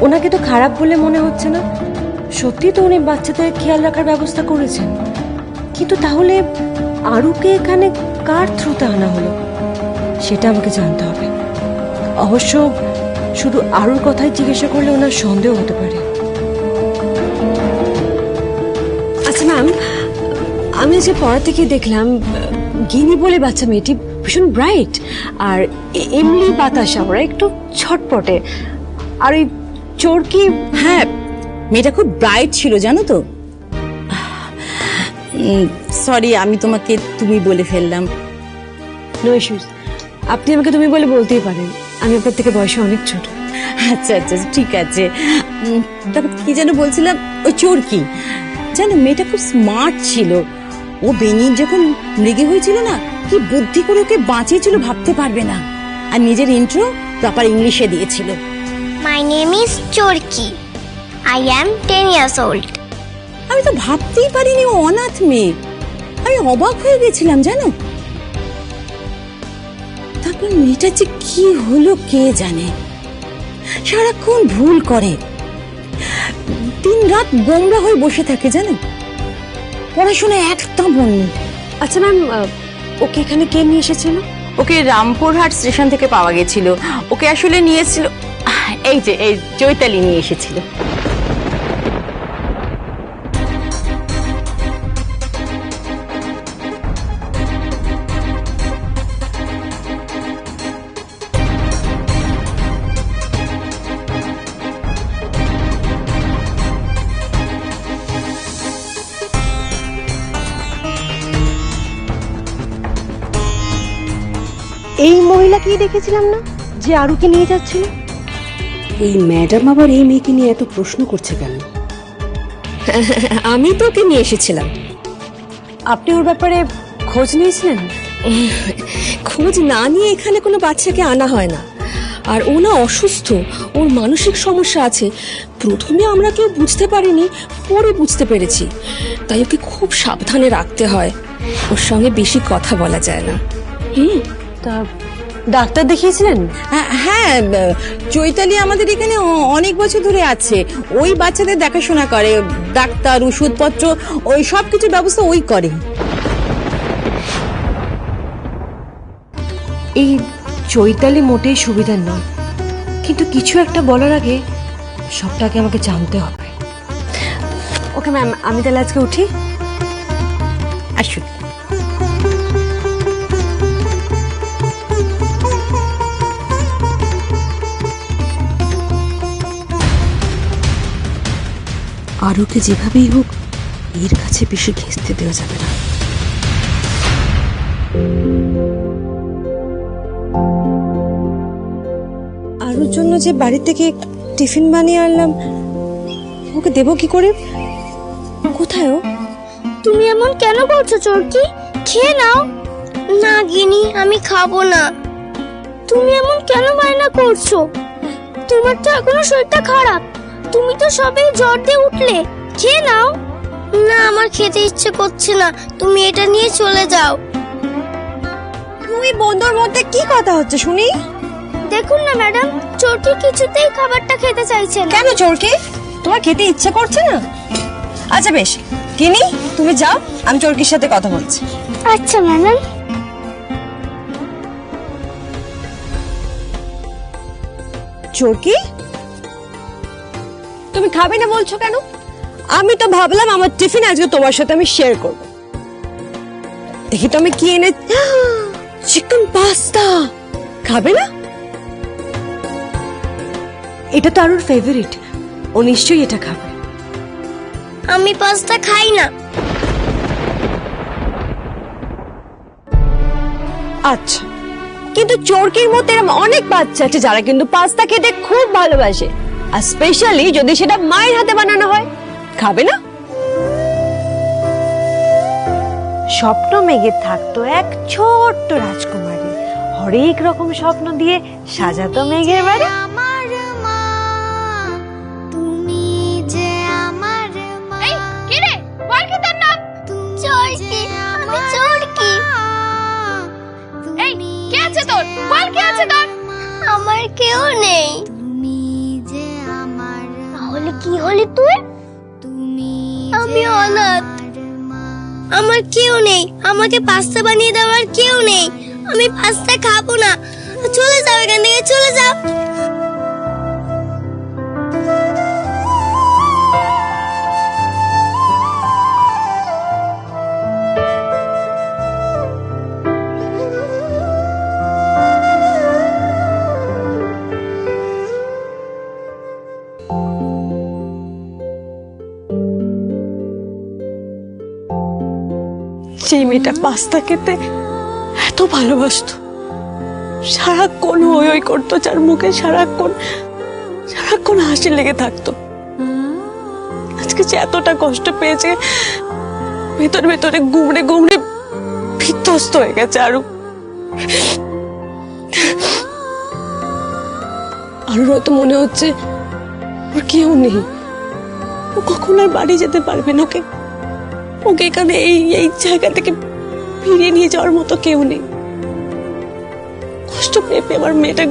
ওনাকে তো খারাপ বলে মনে হচ্ছে না, সত্যি তো উনি বাচ্চাদের খেয়াল রাখার ব্যবস্থা করেছেন। কিন্তু তাহলে আরুকে এখানে কার থ্রুতে আনা হলো সেটা আমাকে জানতে হবে। অবশ্য শুধু আরুর কথাই জিজ্ঞাসা করলে ওনার সন্দেহ হতে পারে। আচ্ছা ম্যাম, আমি যে পড়াতে গিয়ে দেখলাম গিনি বলে বাচ্চা মেয়েটি ভীষণ ব্রাইট, আর এমনি বাতাসা, ওরা একটু ছটপটে। আর ওই চোরকি, হ্যাঁ, মেয়েটা খুব ব্রাইট ছিল জানো তো। সরি, আমি তোমাকে তুমি বলে ফেললাম। নো ইস্যুস, আপনি আমাকে তুমি বলে বলতেই পারেন, আমি আপনার থেকে বয়সে অনেক ছোট। আচ্ছা আচ্ছা, ঠিক আছে। তারপর কি যেন বলছিলাম, ওই চোরকি জানো, মেয়েটা খুব স্মার্ট ছিল। ও বেনির যখন মৃগী হয়েছিল না, কি বুদ্ধি করে ওকে বাঁচিয়েছিল ভাবতে পারবে না। আর নিজের ইন্ট্রো প্রপার ইংলিশে দিয়েছিল। My name is Chorki. I am 10 years old. আমি তো ভাবতেই পারিনি ও অনাথ মেয়ে। আমি অবাক হয়ে গেছিলাম জানো। তারপর মেয়েটা যে কি হলো কে জানে, সারাক্ষণ ভুল করে, দিন রাত গোমরা হয়ে বসে থাকে জানো, পড়াশোনায় একদম মন নেই। আচ্ছা ম্যাম, ওকে এখানে কে নিয়ে এসেছিল? ওকে রামপুরহাট স্টেশন থেকে পাওয়া গেছিল। ওকে আসলে নিয়ে এসেছিল এই চৈতালি নিয়ে এসেছিল। এই মহিলাকেই দেখেছিলাম না যে আরুকে নিয়ে যাচ্ছিল? এই ম্যাডাম আবার এই মেয়েকে নিয়ে এত প্রশ্ন করছে কেন? আমি তো ওকে নিয়ে এসেছিলাম। আপনি ওর ব্যাপারে খোঁজ নিয়েছিলেন? খোঁজ না নিয়ে এখানে কোনো বাচ্চাকে আনা হয় না। আর ও না অসুস্থ, ওর মানসিক সমস্যা আছে। প্রথমে আমরা কেউ বুঝতে পারিনি, পরে বুঝতে পেরেছি। তাই ওকে খুব সাবধানে রাখতে হয়, ওর সঙ্গে বেশি কথা বলা যায় না। তা ডাক্তার দেখিয়েছিলেন? হ্যাঁ, চৈতালি আমাদের এখানে অনেক বছর ধরে আছে। ওই বাচ্চাদের দেখাশোনা করে, ডাক্তার, ওষুধপত্র, ওই সব কিছুর ব্যবস্থা ওই করে। এই চৈতালি মোটেই সুবিধার নয়, কিন্তু কিছু একটা বলার আগে সবটাকে আমাকে জানতে হবে। ওকে ম্যাম, আমি তাহলে আজকে উঠি। আসুন। আরুকে যেভাবেই হোক এর কাছে বেশি ঘেঁচতে দেওয়া যাবে না। আরুর জন্য যে বাড়ি থেকে টিফিন বানিয়ে আনলাম, ওকে দেবো কি করে? কোথায় ও? তুমি এমন কেন করছো চোরকি? খেয়ে নাও। না গিনি, আমি খাবো না। তুমি এমন কেন বায়না করছো? তোমার তো এখনো শরীরটা খারাপ, তুমি তো সবে জ্বর দিয়ে উঠলে। খেয়ে নাও। না, আমার খেতে ইচ্ছে করছে না, তুমি এটা নিয়ে চলে যাও। তুমি বন্ধুর মধ্যে কি কথা হচ্ছে শুনি? দেখুন না ম্যাডাম, চোরকি কিছুতেই খাবারটা খেতে চাইছে না। কেন চোরকি? তোমার খেতে ইচ্ছে করছে না? আচ্ছা বেশ, গিনি তুমি যাও, আমি চোরকির সাথে কথা বলছি। আচ্ছা ম্যাডাম। চোরকি, তুমি খাবে না বলছো কেন? আমি তো ভাবলাম আমার টিফিন আজকে তোমার সাথে আমি শেয়ার করব। দেখি তো আমি কি এনে, চিকেন পাস্তা। খাবে না? এটা তো আরুর ফেভারিট, ও নিশ্চয়ই এটা খাবে। আমি পাস্তা খাই না। আচ্ছা, কিন্তু চোরকির মতো এরকম অনেক বাচ্চা আছে যারা কিন্তু পাস্তা খেতে খুব ভালোবাসে, আর স্পেশালি যদি সেটা মায়ের হাতে বানানো হয়। খাবে না? স্বপ্ন মেঘে থাকতো এক ছোট্ট রাজকুমারী, হরেক রকম স্বপ্ন দিয়ে সাজাতো মেঘের বাড়ি। আমার মা, তুমি যে আমার মা। এই কে রে? বল কি তোর নাম? চোরকি, আমি চোরকি। এই কে আছে তোর? বল কে আছে তোর? আমার কেউ নেই। তুমি যে আমার, তাহলে কি হলি তুই? তুমি, আমি অনাথ, আমার কেউ নেই, আমাকে পাস্তা বানিয়ে দেওয়ার কেউ নেই। আমি পাস্তা খাবো না, চলে যাও এখান থেকে, চলে যাও। সেই মেয়েটা পাস্তা খেতে এত ভালোবাসতো, সারাক্ষণ ওই ওই করতো, যার মুখে সারাক্ষণ হাসি লেগে থাকতো। আজকে যে এতটা কষ্ট পেয়েছে, ভেতরে ভেতরে গুমড়ে গুমড়ে বিধ্বস্ত হয়ে গেছে। আরুর হয়তো মনে হচ্ছে ওর কেউ নেই, ও কখন আর বাড়ি যেতে পারবে না। ওকে এখানে এই জায়গা থেকে ফিরিয়ে নিয়ে যাওয়ার মতো কেউ নেই। কষ্ট পেয়ে পেয়ে আমার মেয়েটা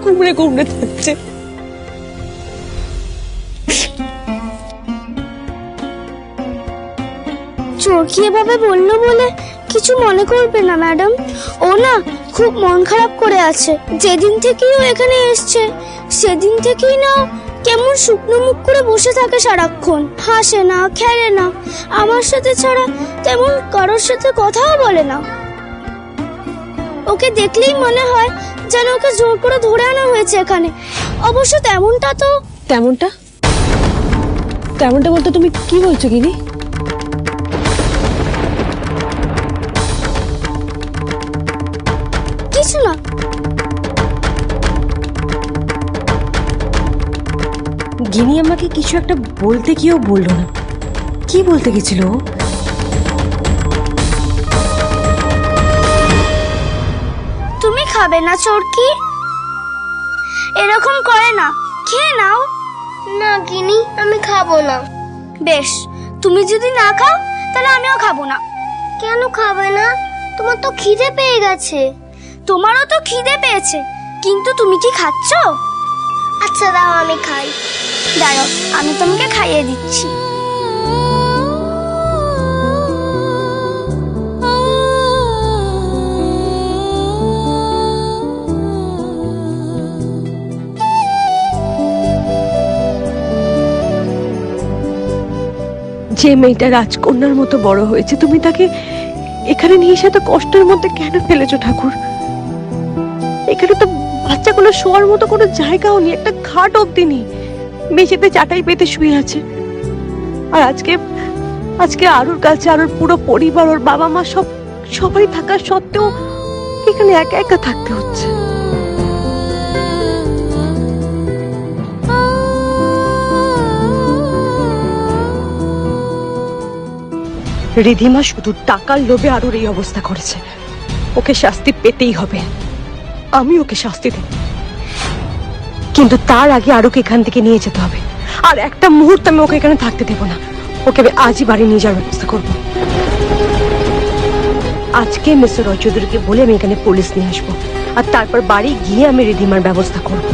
গুমড়ে গুমড়ে থাকছে। চোরকি এভাবে বললো বলে কিছু মনে করবে না ম্যাডাম, ও না খুব মন খারাপ করে আছে। যেদিন থেকেই ও এখানে এসছে সেদিন থেকেই না কেমন শুকনো মুখ করে বসে থাকে সারাক্ষণ, হাসে না, খেলে না, আমার সাথে ছাড়া তেমন কারোর সাথে কথাও বলে না। ওকে দেখলেই মনে হয় যেন ওকে জোর করে ধরে আনা হয়েছে এখানে। অবশ্য তেমনটা বলতে তুমি কি বলছো গিনি? কিছু না। গিনি আমাকে কিছু একটা বলতে গিয়েও বললো না। কি বলতে গেছিল? তুমি খাবে না চোরকি? এরকম করে না, খেয়ে নাও। না গিনি, আমি খাবো না। বেশ, তুমি যদি না খাও তাহলে আমিও খাবো না। কেন খাবে না? তোমার তো খিদে পেয়ে গেছে। তোমারও তো খিদে পেয়েছে, কিন্তু তুমি কি খাচ্ছ? আচ্ছা দাও আমি খাই। দাঁড়াও, আমি তোমাকে খাইয়ে দিচ্ছি। যে মেয়েটা রাজকন্যার মতো বড় হয়েছে, তুমি তাকে এখানে নিয়ে এসে এত কষ্টের মধ্যে কেন ফেলেছো ঠাকুর? এখানে তো বাচ্চাগুলো শোয়ার মতো কোনো জায়গাও নেই, একটা খাট অব্দি নেই, মেঝেতে চাটাই পেতে শুয়ে আছে। আর আজকে আরুর কাছে আরুর পুরো পরিবার, ওর বাবা মা সবাই থাকা সত্ত্বেও এখানে একা একা থাকতে হচ্ছে। রিধিমা শুধু টাকার লোভে আরুর এই অবস্থা করেছে। ওকে শাস্তি পেতেই হবে, আমি ওকে শাস্তি দেব, কিন্তু তার আগে আরুকে এখান থেকে নিয়ে যেতে হবে। আর একটা মুহূর্ত আমি ওকে এখানে থাকতে দেবো না। ওকে আমি আজই বাড়ি নিয়ে যাওয়ার ব্যবস্থা করবো। আজকে মিস্টার রয় চৌধুরীকে বলে আমি এখানে পুলিশ নিয়ে আসবো, আর তারপর বাড়ি গিয়ে আমি রিধিমার ব্যবস্থা করবো।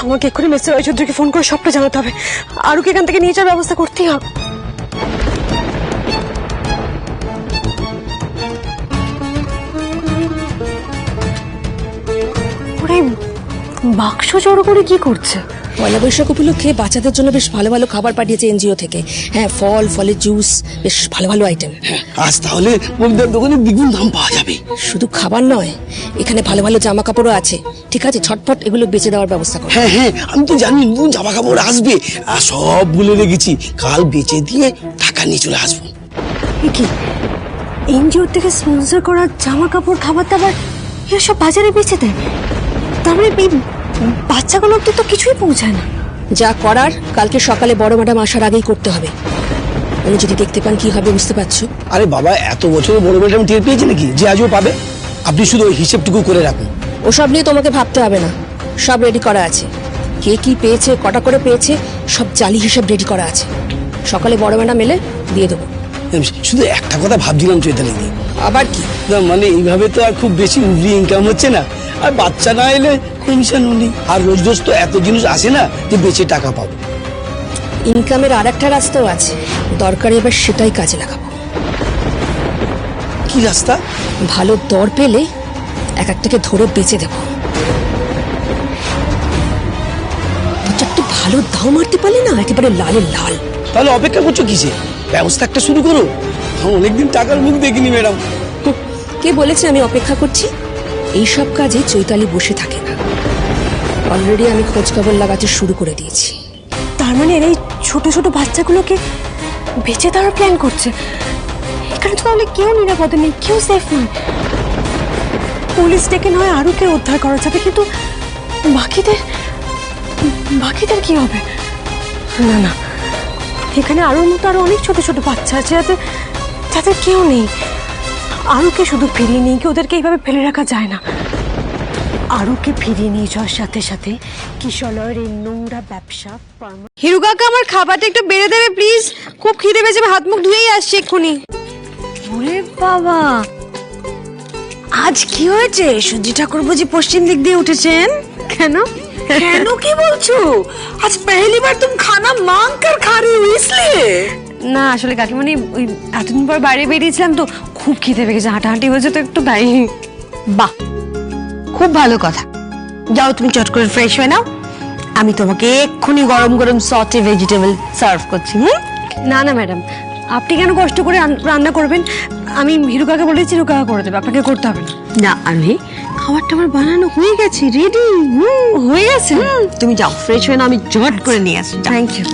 আমাকে এক্ষুনি মিস্টার রয় চৌধুরীকে ফোন করে সবটা জানাতে হবে। আরুকে এখান থেকে নিয়ে যাওয়ার ব্যবস্থা করতেই হবে। ওরে, বাক্স জড়ো করে কি করছে? পয়লা বৈশাখ উপলক্ষে বাচ্চাদের জন্য বেশ ভালো ভালো খাবার পাঠিয়েছে এনজিও থেকে। হ্যাঁ, ফল, ফলের জুস, বেশ ভালো ভালো আইটেম। আজ তাহলে বৌদিদার দোকানে দ্বিগুণ দাম পাওয়া যাবে। শুধু খাবার নয়, এখানে ভালো ভালো জামা কাপড়ও আছে। ঠিক আছে, ছটফট এগুলো বেচে দেওয়ার ব্যবস্থা করো। হ্যাঁ হ্যাঁ, আমি তো জানি নতুন জামা কাপড় আসবে, আর সব বলে রেখেছি, কাল বেচে দিয়ে টাকা নিয়ে চলে আসবো। কি এনজিওর থেকে স্পন্সর করা জামা কাপড়, খাবার দাবার এসব বাজারে বেচে দেয়? তার মানে এই বাচ্চাগুলো অব্দি তো কিছুই পৌঁছায় না। যা করার কালকে সকালে বড় ম্যাডাম আসার আগেই করতে হবে। উনি যদি দেখতে পান কি হবে বুঝতে পারছো? আরে বাবা, এত বছরে বড় ম্যাডাম টের পেয়েছে নাকি যে আজও পাবে? আপনি শুধু ওই হিসেবটুকু করে রাখুন। ওসব নিয়ে তোমাকে ভাবতে হবে না, সব রেডি করা আছে। কে কি পেয়েছে, কটা করে পেয়েছে, সব জালি হিসেব রেডি করা আছে। সকালে বড় ম্যাডাম এলে দিয়ে দেবো। শুধু একটা কথা ভাবছিলাম চৈতালি দি, আবার কি? না মানে এইভাবে তো আর খুব বেশি উবরি ইনকাম হচ্ছে না, আর বাচ্চা না এলে কমিশনও নেই, আর রোজ রোজ তো এত জিনিস আসে না যে বেচে টাকা পাবো। ইনকামের আর একটা রাস্তাও আছে, দরকারে এবার সেটাই কাজে লাগাবো। কি রাস্তা? ভালো দর পেলে এক একটাকে ধরে বেচে দেবো। একটু ভালো দাম মারতে পারলে না একেবারে লালে লাল। তাহলে অপেক্ষা করছো কিসে? ব্যবস্থা একটা শুরু করো। অনেকদিন টাকার মুখ দেখিনি ম্যাডাম। কে বলেছে আমি অপেক্ষা করছি? এইসব কাজে চৈতালি বসে থাকে না। অলরেডি আমি খোঁজ খবর লাগাতে শুরু করে দিয়েছি। তার মানে এরা এই ছোট ছোট বাচ্চাগুলোকে বেঁচে দেওয়ার প্ল্যান করছে। এখানে তো তাহলে কেউ নিরাপদে নেই, কেউ সেফ নয়। পুলিশ ডেকে নয় আরুকে উদ্ধার করা যাবে, কিন্তু বাকিদের কি হবে? না না, এখানে আরুর মতো আরো অনেক ছোট ছোট বাচ্চা আছে যাদের কেউ নেই। আরুকে শুধু ফিরিয়ে নিয়ে গিয়ে ওদেরকে এইভাবে ফেলে রাখা যায় না। আরুকে ফিরিয়ে নিয়ে যাওয়ার সাথে সাথে কিশলয়ের এই নোংরা ব্যবসা। হিরু কাকা, আমার খাবারটা একটু বেড়ে দেবে প্লিজ, খুব খিদে পেয়েছে, হাত মুখ ধুয়েই আসছি এক্ষুনি। ওরে বাবা, আজ কি হয়েছে? সূর্য ঠাকুর বুঝি পশ্চিম দিক দিয়ে উঠেছেন? কেন কেন কি বলছো? আজ পহেলি বার তুম খানা মাং কর খা রही हो इसलिए? না আসলে কাকিমণি, ওই এতদিন পর বাইরে বেরিয়েছিলাম তো খুব খিদে পেয়েছে, হাঁটাহাঁটি হয়েছে তো একটু, তাই। বাহ, খুব ভালো কথা। যাও তুমি চট করে ফ্রেশ হয়ে নাও, আমি তোমাকে এক্ষুনি গরম গরম সটে ভেজিটেবল সার্ভ করছি। না না ম্যাডাম, আপনি কেন কষ্ট করে রান্না করবেন? আমি হিরু কাকা বলেছি, হিরু কাকা করে দেবে, আপনাকে করতে হবে না। না আরে, খাবারটা আমার বানানো হয়ে গেছে, রেডি হয়ে গেছে। তুমি যাও ফ্রেশ হয়ে নাও, আমি ঝট করে নিয়ে আসি। Thank you.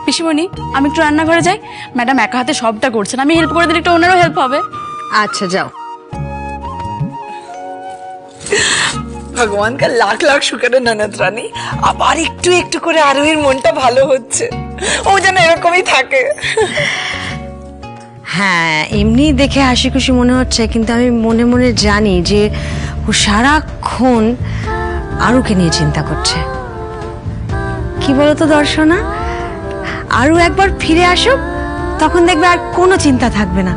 পিসিমণি, আমি একটু রান্নাঘরে যাই। ম্যাডাম একা হাতে সবটা করছেন, আমি হেল্প করে দিলে একটু ওনারও হেল্প হবে। আচ্ছা যাও। ভগবান কা লাখ লাখ শুক্র ননদ রানী, আবার একটু একটু করে আরোহীর মনটা ভালো হচ্ছে। ও যেন এরকমই থাকে। হ্যাঁ, এমনি দেখে হাসি খুশি মনে হচ্ছে, কিন্তু আমি মনে মনে জানি যে ও সারাক্ষণ আরুকে নিয়ে চিন্তা করছে। কি বলতো দর্শনা, আরু একবার ফিরে আসুক, তখন দেখবে আর কোনো চিন্তা থাকবে না,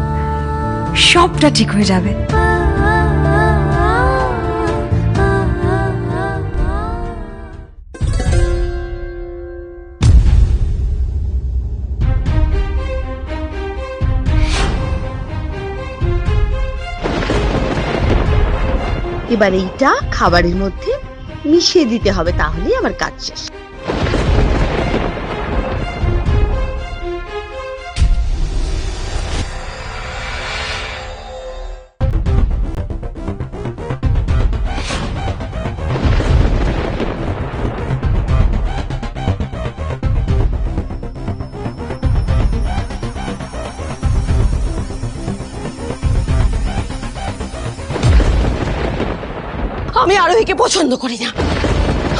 সবটা ঠিক হয়ে যাবে। এবার এইটা খাবারের মধ্যে মিশিয়ে দিতে হবে, তাহলেই আমার কাজ শেষ। আমি আরোহীকে পছন্দ করি না।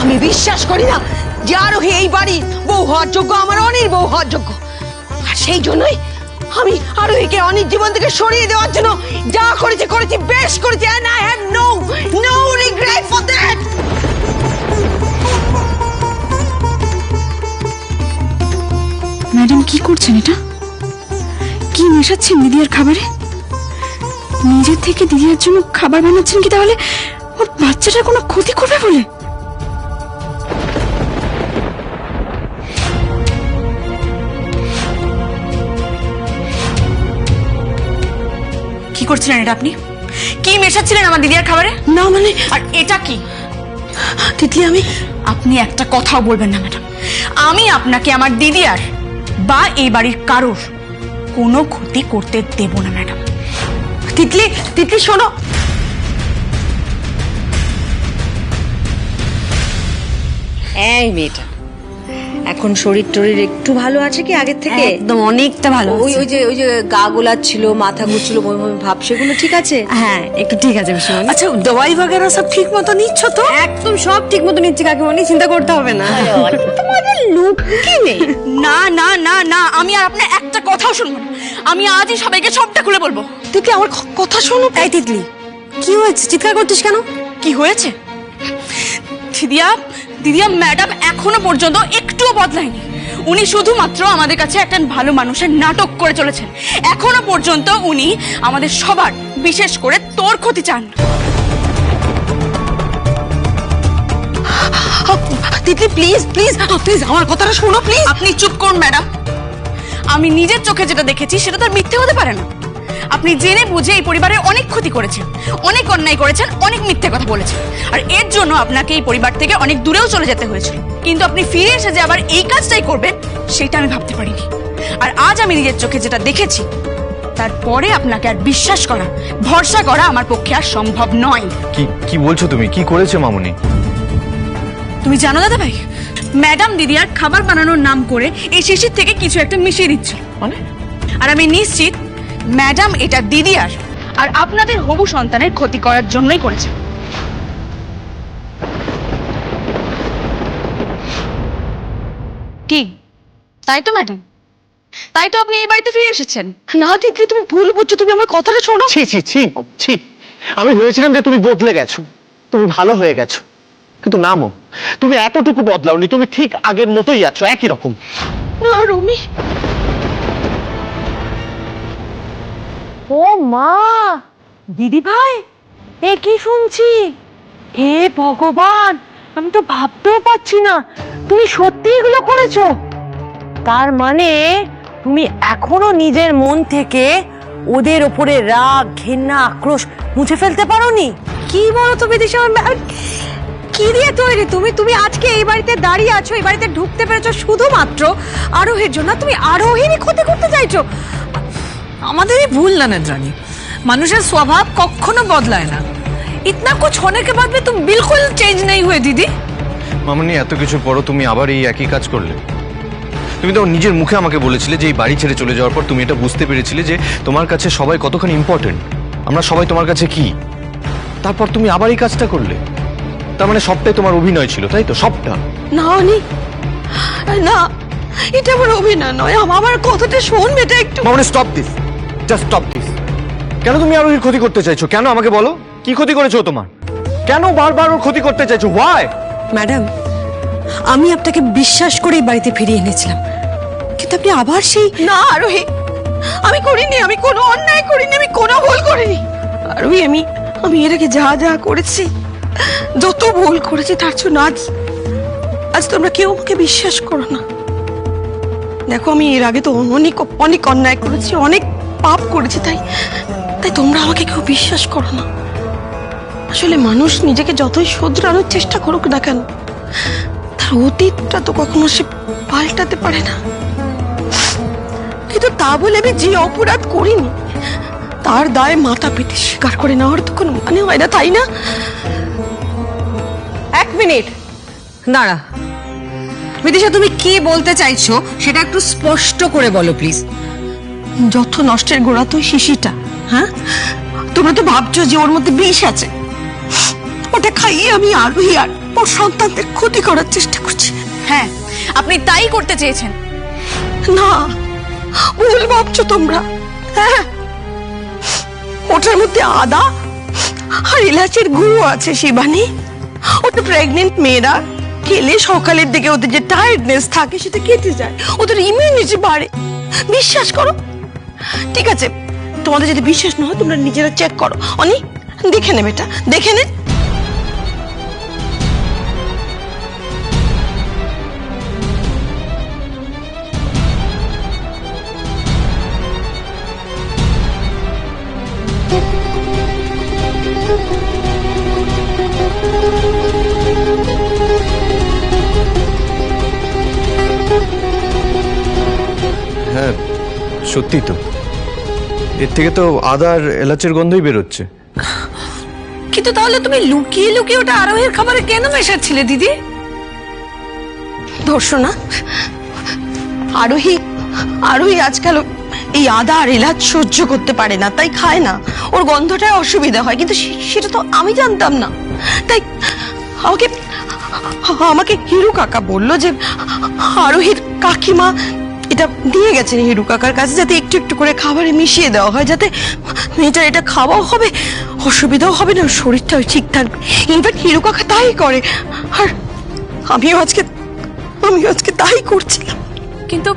আমি বিশ্বাস করি না যে আরোহী এই বাড়ির বউ হওয়ার যোগ্য, আমার অনির বউ হওয়ার যোগ্য। আর সেই জন্যই আমি আরোহীকে অনির জীবন থেকে সরিয়ে দেওয়ার জন্য যা করেছি করেছি, বেশ করেছি, and I have no regret for that. Madam কি করছেন এটা? কি মেশাচ্ছেন দিদিয়ার খাবারে? নিজের থেকে দিদিয়ার জন্য খাবার বানাচ্ছেন কি তাহলে ওর বাচ্চাটার কোনো ক্ষতি করবে বলে? কি করছিলেন এটা আপনি? কি মেশাচ্ছিলেন আমার দিদিয়ার খাবারে? না মানে, আর এটা কি? তিতলি, আপনি একটা কথাও বলবেন না ম্যাডাম। আমি আপনাকে আমার দিদিয়ার বা এই বাড়ির কারোর কোনো ক্ষতি করতে দেব না ম্যাডাম। তিতলি শোনো। এই মেয়েটা এখন শরীর টরীর একটু ভালো আছে কি আগের থেকে? একদম অনেকটা ভালো। ওই যে গা গোলাচ্ছিল, মাথা ঘুরছিল, বমি বমি ভাব, সেগুলো ঠিক আছে? হ্যাঁ, একটু ঠিক আছে পিসিমণি। আচ্ছা, দওয়াই বাগেরা সব ঠিক মতো নিচ্ছ তো? একদম সব ঠিক মতো নিচ্ছে কাকিমণি, চিন্তা করতে হবে না। তোমাদের লোক কি নেই? না না না না, আমি আর আপনার একটা কথাও শুনবো না। আমি আজই সবাইকে সবটা খুলে বলবো। তিতলি, আমার কথা শোনো। এই তিতলি, কি হয়েছে? চিৎকার করছিস কেন? কি হয়েছে? দিদিয়া ম্যাডাম এখনো পর্যন্ত একটুও বদলায়নি। উনি শুধুমাত্র আমাদের কাছে একটা ভালো মানুষের নাটক করে চলেছেন। এখনো পর্যন্ত উনি আমাদের সবার, বিশেষ করে তোর ক্ষতি চান। তিতলি, প্লিজ প্লিজ প্লিজ আমার কথাটা শোনো প্লিজ। আপনি চুপ করুন ম্যাডাম। আমি নিজের চোখে যেটা দেখেছি সেটা তো আর মিথ্যে হতে পারে না। আপনি জেনে বুঝে এই পরিবারের অনেক ক্ষতি করেছেন, অনেক অন্যায় করেছেন, অনেক মিথ্যে কথা বলেছেন, আর এর জন্য আপনাকে এই পরিবার থেকে অনেক দূরেও চলে যেতে হয়েছিল। কিন্তু আপনি ফিরে এসে যে আবার এই কাজটাই করবেন সেটা আমি ভাবতে পারিনি। আর আজ আমি নিজের চোখে যেটা দেখেছি তারপরে আপনাকে আর বিশ্বাস করা, ভরসা করা আমার পক্ষে আর সম্ভব নয়। কি বলছো তুমি? কি করেছে মামুনি? তুমি জানো দাদা ভাই, ম্যাডাম দিদিয়ার খাবার বানানোর নাম করে এই শিশির থেকে কিছু একটা মিশিয়ে দিচ্ছে। আর আমি নিশ্চিত ম্যাডাম এটা দিদিয়ার আর আপনাদের হবু সন্তানের ক্ষতি করার জন্যই করেছে। কি তাই তো ম্যাডাম? তাই তো আপনি এই বাড়িতে ফিরে এসেছেন? না তিতলি, তুমি ভুল বুঝছো। তুমি আমার কথাটা শোনো। ছি ছি ছি ছি, আমি ভেবেছিলাম যে তুমি বদলে গেছো, তুমি ভালো হয়ে গেছো, কিন্তু না মো, তুমি এতটুকু বদলাওনি। তুমি ঠিক আগের মতোই আছো, একই রকম। না রুমি। ও মা, দিদি ভাই, এ কি শুনছি? হে ভগবান, আমি তো ভাবতেও পারছি না তুমি সত্যি এগুলো করেছো। তার মানে তুমি এখনো নিজের মন থেকে ওদের ওপরে রাগ, ঘৃণা, আক্রোশ মুছে ফেলতে পারোনি? কি বলো তুমি দিশা? কি দিয়ে তৈরি তুমি? তুমি আজকে এই বাড়িতে দাঁড়িয়ে আছো, এই বাড়িতে ঢুকতে পেরেছো শুধুমাত্র আরোহীর জন্য। তুমি আরোহীরই ক্ষতি করতে চাইছো। আমাদেরই ভুল না রানী, মানুষের স্বভাব কখনো বদলায় না। ইতনা কুছ হোনে কে বাদ মে তুম বিলকুল চেঞ্জ নেই হুয়ে দিদি। মামুনি, এত কিছুর পরও তুমি আবার এই একই কাজ করলে? তুমি তো নিজের মুখে আমাকে বলেছিলে যে এই বাড়ি ছেড়ে চলে যাওয়ার পর তুমি এটা বুঝতে পেরেছিলে যে তোমার কাছে সবাই কতখানি ইম্পর্টেন্ট, আমরা সবাই তোমার কাছে কি। তারপর তুমি আবার এই কাজটা করলে। তার মানে সবটাই তোমার অভিনয় ছিল, তাই তো? সবটা? না অনি, না, এটা আমার অভিনয় নয়। আমার কথাটা শোন বেটা একটু। মামুনি, stop this, just stop this. কেন তুমি আরোহীর ক্ষতি করতে চাইছো? কেন আমাকে বলো, কি ক্ষতি করেছো তোমার? কেন বারবার ওর ক্ষতি করতে চাইছো? ওয়াই? ম্যাডাম, আমি আপনাকে বিশ্বাস করে এই বাড়িতে ফিরিয়ে এনেছিলাম, কিন্তু আপনি আবার সেই। না আরোহী, আমি করিনি, আমি কোনো অন্যায় করিনি, আমি কোনো ভুল করিনি। আরোহী, আমি এর আগে যা যা করেছি, যত ভুল করেছি, তার জন্য আজ তোমরা কেউ আমাকে বিশ্বাস করো না। দেখো, আমি এর আগে তো অনেক অন্যায় করেছি, অনেক পাপ করেছি, তাই তোমরা আমাকে কেউ বিশ্বাস করো না। আসলে মানুষ নিজেকে যতই শুধরানোর চেষ্টা করুক না কেন, তার অতীতটা তো কখনো সে পাল্টাতে পারে না। কিন্তু তা বলে আমি যে অপরাধ করিনি তার দায়ে মাথা পেতে স্বীকার করে নেওয়ার তো কোনো মানে হয় না, তাই না? এক মিনিট দাঁড়া বিদিশা, তুমি কি বলতে চাইছো সেটা একটু স্পষ্ট করে বলো প্লিজ। যত নষ্টের গোড়া তো শিশিটা। হ্যাঁ, তোমরা তো ভাবছো যে ওর মধ্যে বিষ আছে। ওটা খাইয়ে আমি আরোহী আর ওর সন্তানদের ক্ষতি করার চেষ্টা করছি। হ্যাঁ, আপনি তাই করতে চেয়েছেন। না, ভুল ভাবছো তোমরা। হ্যাঁ, ওটার মধ্যে আদা আর এলাচের গুঁড়ো আছে শিবানী। ওটা প্রেগনেন্ট মেয়েরা খেলে সকালের দিকে ওদের যে টায়ার্ডনেস থাকে সেটা কেটে যায়, ওদের ইমিউনিটি বাড়ে। বিশ্বাস করো। ঠিক আছে, তোমাদের যদি বিশ্বাস না হয় তোমরা নিজেরা চেক করো। অনি দেখে নেবে, এটা দেখে নে। হ্যাঁ, সত্যি তো, এর থেকে তো আদা আর এলাচের গন্ধই বেরোচ্ছে। কিন্তু তাহলে তুমি লুকিয়ে লুকিয়ে ওটা আরোহীর খাবারে কেন মেশাচ্ছিলে দিদি? ধরছো না, আরোহী আজকাল এই আদা আর এলাচ সহ্য করতে পারে না, তাই খায় না। ওর গন্ধটায় অসুবিধা হয়, কিন্তু সেটা তো আমি জানতাম না। তাই আমাকে হিরু কাকা বললো যে আরোহীর কাকিমা এটা দিয়ে গেছেন হিরু কাকার কাছে, যাতে একটু একটু করে খাবারে মিশিয়ে দেওয়া হয়, যাতে মেয়েটার এটা খাওয়াও হবে, অসুবিধাও হবে না, শরীরটাও ঠিক থাকবে। ইনফ্যাক্ট হিরু কাকা তাই করে, আর আমিও আজকে তাই করছিলাম। কিন্তু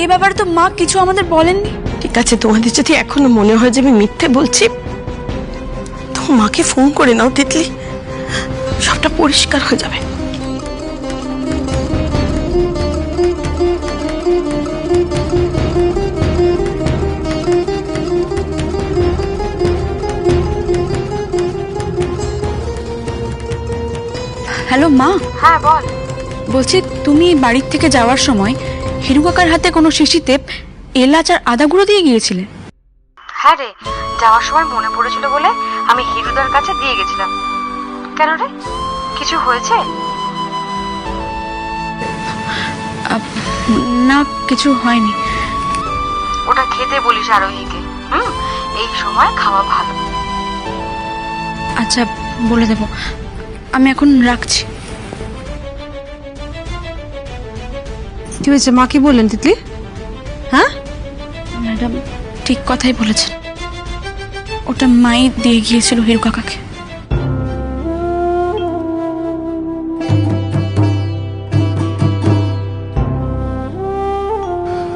এ ব্যাপারে তো মা কিছু আমাদের বলেননি। ঠিক আছে, তোমাদের যদি এখনো মনে হয় যে আমি মিথ্যে বলছি, তো মাকে ফোন করে নাও তিতলি, সবটা পরিষ্কার হয়ে যাবে। হ্যালো মা। হ্যাঁ বল। বলছি, তুমি বাড়ির থেকে যাওয়ার সময় হিরু কাকার হাতে কোনো শিশিতে এলাচ আর আদা গুঁড়ো দিয়ে গিয়েছিলে? হ্যাঁ রে, যাওয়ার সময় মনে পড়েছিল বলে আমি হিরুদার কাছে দিয়ে গেছিলাম। কেন রে, কিছু হয়েছে? না, কিছু হয়নি। ওটা খেতে বলিস আরোহীকে, এই সময় খাওয়া ভালো। আচ্ছা, বলে দেব। আমি এখন রাখছি। কি হয়েছে, মা কি বললেন তিতলি? হ্যাঁ ম্যাডাম ঠিক কথাই বলেছেন, ওটা মাই দিয়ে গিয়েছিল হিরু কাকাকে।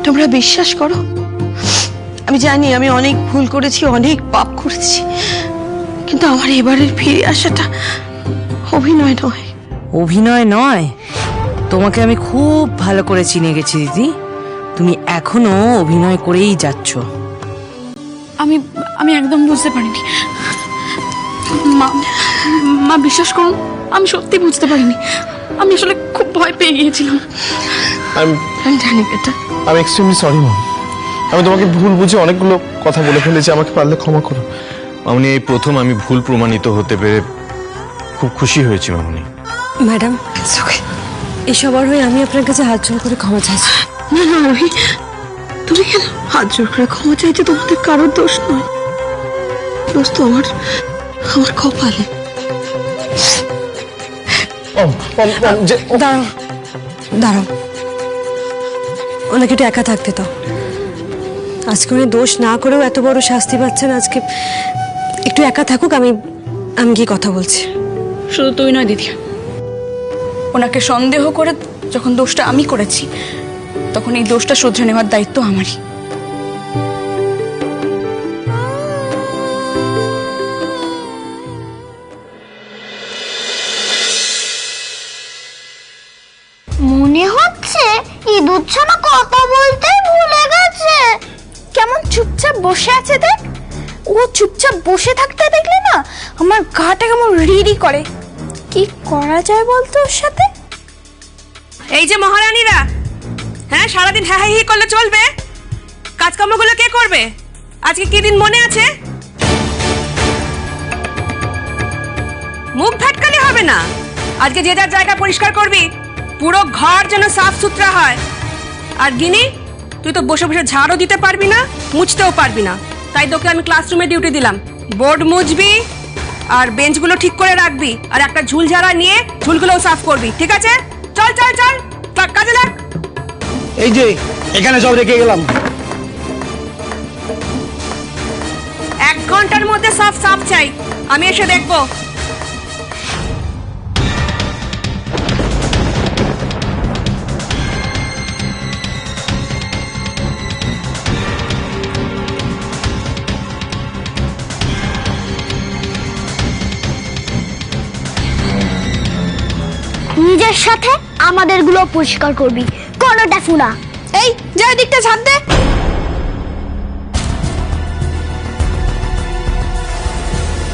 তোমরা বিশ্বাস করো, আমি জানি আমি অনেক ভুল করেছি, অনেক পাপ করেছি, কিন্তু আমার এবারের ফিরে আসাটা অভিনয় নয়। অভিনয় নয়, তোমাকে আমি খুব ভালো করে চিনে গেছি দিদি। তুমি এখনো অভিনয় করেই যাচ্ছ। আমি একদম বুঝতে পারিনি মা, বিশ্বাস করুন, আমি সত্যি বুঝতে পারিনি। আমি আসলে খুব ভয় পেয়ে গিয়েছিলাম। আমি জানি এটা। আমি এক্সট্রিমলি সরি মম। আমি তোমাকে ভুল বুঝে অনেকগুলো কথা বলে ফেলেছি, আমাকে পারলে ক্ষমা করো। মামনি, এই প্রথম আমি ভুল প্রমাণিত হতে পেরে খুব খুশি হয়েছি মামনি। ম্যাডাম, এই সবার হয়ে আমি আপনার কাছে হাত জোড় করে ক্ষমা চাইছি। না না রোহি, তুমি কেন হাত জোড় করে ক্ষমা চাইছো? তোমাদের কারোর দোষ নয়, দোষ তো আমার কপালে। দাঁড়াও, ওনাকে একটু একা থাকতে দাও। আজকে উনি দোষ না করেও এত বড় শাস্তি পাচ্ছেন, আজকে একটু একা থাকুক, আমি কি কথা বলছি। শুধু তুই নয় দিদি, ওনাকে সন্দেহ করে যখন দোষটা আমি করেছি, তখন এই দোষটা শুধরে নেওয়ার দায়িত্ব আমারই। মনে হচ্ছে ইঁদুরছানা কথা বলতেই ভুলে গেছে। কেমন চুপচাপ বসে আছে দেখ। ও চুপচাপ বসে থাকতে দেখলে না আমার গাটা কেমন রিরি করে। কি করা যায় বলতো ওর সাথে? এই যে মহারানীরা, হ্যাঁ সারাদিন হ্যাঁ হ্যাঁ করলে চলবে? কাজকর্মগুলো কে করবে? আজকে কি দিন মনে আছে? মুখ ফাটকালে হবে না, আজকে যে যার জায়গা পরিষ্কার করবি, পুরো ঘর যেন সাফ সুতরা হয়। আর গিনি, তুই তো বসে বসে ঝাড়ও দিতে পারবি না, মুছতেও পারবি না, তাই তোকে আমি ক্লাসরুমে ডিউটি দিলাম। বোর্ড মুছবি, আর বেঞ্চগুলো ঠিক করে রাখবি, আর একটা ঝুল ঝাড়া নিয়ে ঝুলগুলোও সাফ করবি, ঠিক আছে? চল চল চল, কাজে লাগ। এই যে এখানে সব রেখে গেলাম। 1 ঘন্টার মধ্যে সব সাফ চাই, আমি এসে দেখবো। নিজের সাথে আমাদের গুলো পরিষ্কার করবি, কোনোটা ফুনা। এই যা দিকটা ঝাড় দে।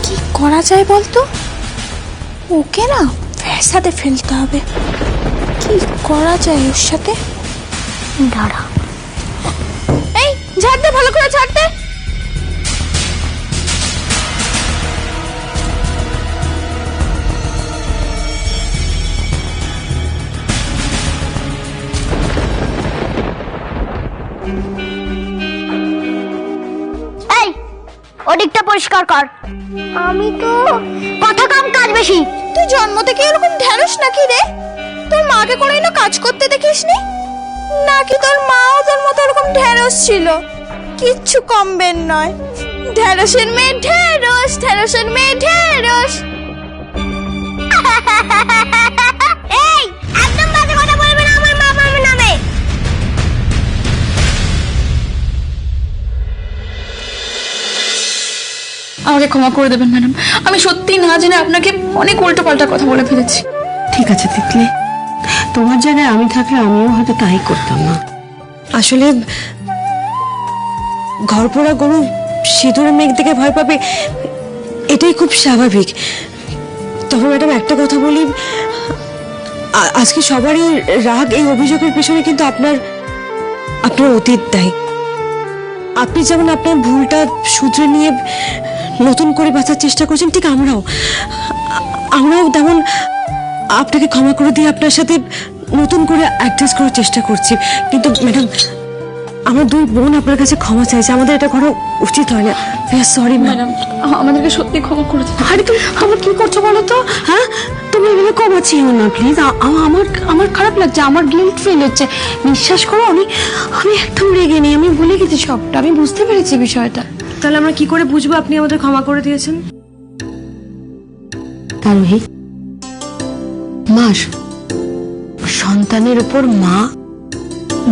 কি করা যায় বলতো? ওকে না ফ্যাসাদে ফেলতে হবে। কি করা যায় ওর সাথে? দাঁড়া, এই ঝাড় দে, ভালো করে ঝাড় দে। এই ওদিকটা পরিষ্কার কর। আমি তো কথা কম কাজ বেশি। তুই জন্ম থেকে এরকম ঢ্যাঁড়স নাকি রে? তোর মাকে কোনোদিনও কাজ করতে দেখিসনি? নাকি তোর মাও তোর মতো এরকম ঢ্যাঁড়স ছিল? কিচ্ছু কম বের নয়। ঢ্যাঁড়সের মেয়ে ঢ্যাঁড়স, ঢ্যাঁড়সের মেয়ে ঢ্যাঁড়স। এই একদম বাজে কথা বলবে না আমার মামার নামে। আমাকে ক্ষমা করে দেবেন ম্যাডাম, আমি সত্যি না জেনে আপনাকে অনেক উল্টো পাল্টা কথা বলে ফেলেছি। ঠিক আছে তিতলি, তোমার জায়গায় আমি থাকলে আমিও হয়তো তাই করতাম না। আসলে ঘরপোড়া গরু সিঁদুরে মেঘ দেখে ভয় পাবে, এটাই খুব স্বাভাবিক। তবে ম্যাডাম একটা কথা বলি, আজকে সবারই রাগ এই অভিযোগের পেছনে কিন্তু আপনার অতীত দায়ী। আপনি যেমন আপনার ভুলটা শুধরে নিয়ে নতুন করে বাঁচার চেষ্টা করছেন, ঠিক আমরাও তেমন আপনাকে ক্ষমা করে দিয়ে আপনার সাথে নতুন করে অ্যাডজাস্ট করার চেষ্টা করছি। কিন্তু ম্যাডাম, আমার 2 বোন আপনার কাছে ক্ষমা চাইছে, আমাদের এটা করা উচিত হয় না। সরি ম্যাডাম, আমাদেরকে সত্যি ক্ষমা করে দিন। আরে তুমি আমার কি করছো বলো তো? হ্যাঁ, তুমি এভাবে ক্ষমা চেয়েও না প্লিজ। আমার খারাপ লাগছে, আমার গিল্ট ফিল হচ্ছে। বিশ্বাস করো, আমি একদম রেগে নেই, আমি ভুলে গেছি সবটা, আমি বুঝতে পেরেছি বিষয়টা। তাহলে আমরা কি করে বুঝবো আপনি আমাদের ক্ষমা করে দিয়েছেন? আরোহী, সন্তানের উপর মা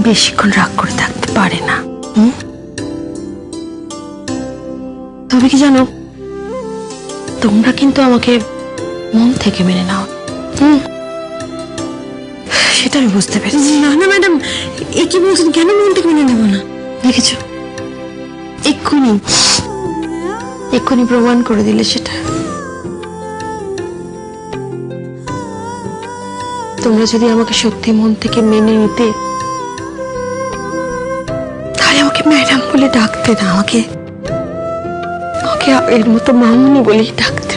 বেশিক্ষণ রাগ করে থাকতে পারে না। তবে কি জানো, তোমরা কিন্তু আমাকে মন থেকে মেনে নাও। সেটা আমি বুঝতে পেরেছি। না না ম্যাডাম, এ কি বলছেন? কেন মন থেকে মেনে নেবো না? দেখেছো, এক্ষুনি প্রমাণ করে দিলে সেটা। তোমরা যদি আমাকে সত্যি মন থেকে মেনে নিতে, তাহলে আমাকে ম্যাডাম বলে ডাকতে না, আমাকে এর মতো মামুনি বলেই ডাকতে।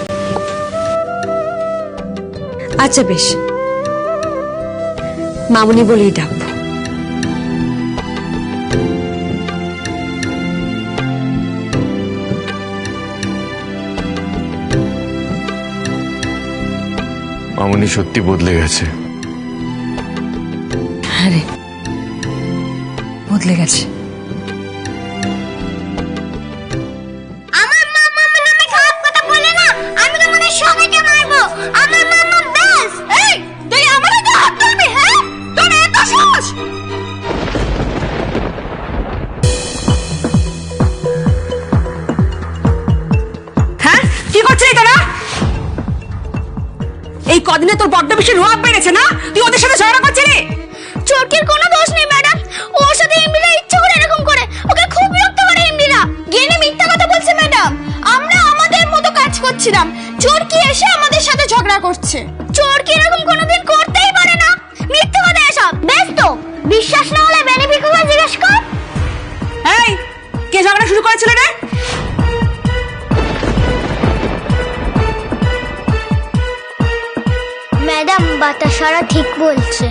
আচ্ছা বেশ, মামুনি বলেই ডাকবো। মামুনি সত্যি বদলে গেছে। হ্যাঁ রে, বদলে গেছে। আমার মামা নামে খারাপ কথা বলে না, আমি তোমাদের সবাইকে মারবো। আমার মামা বেস্ট। এই তুই আমার গায়ে হাত তুলবি? হ্যাঁ, তোর এত সাহস? হ্যাঁ, কি করছিস তোরা? এই কদিনে তোর বড্ড বেশি রোয়াব বেড়েছে না? তুই ওদের সাথে ঝগড়া করছিলি? চোরকির কোনো দোষ নেই ম্যাডাম, ওর সাথে ইমরিরা ইচ্ছা করে এরকম করে। ওকে খুব বিরক্ত করে ইমরিরা। গেনে মিথ্যা কথা বলছে ম্যাডাম, আমরা আমাদের মতো কাজ করছিলাম, চোরকি এসে আমাদের সাথে ঝগড়া করছে। চোরকি এরকম কোনোদিন করতেই পারে না, মিথ্যা কথা এসব। বেশ তো, বিশ্বাস না হলে বেনিফিট করে জিজ্ঞেস কর। এই, কে ঝগড়া শুরু করেছিল রে? ম্যাডাম, বাতাসারা ঠিক বলছে,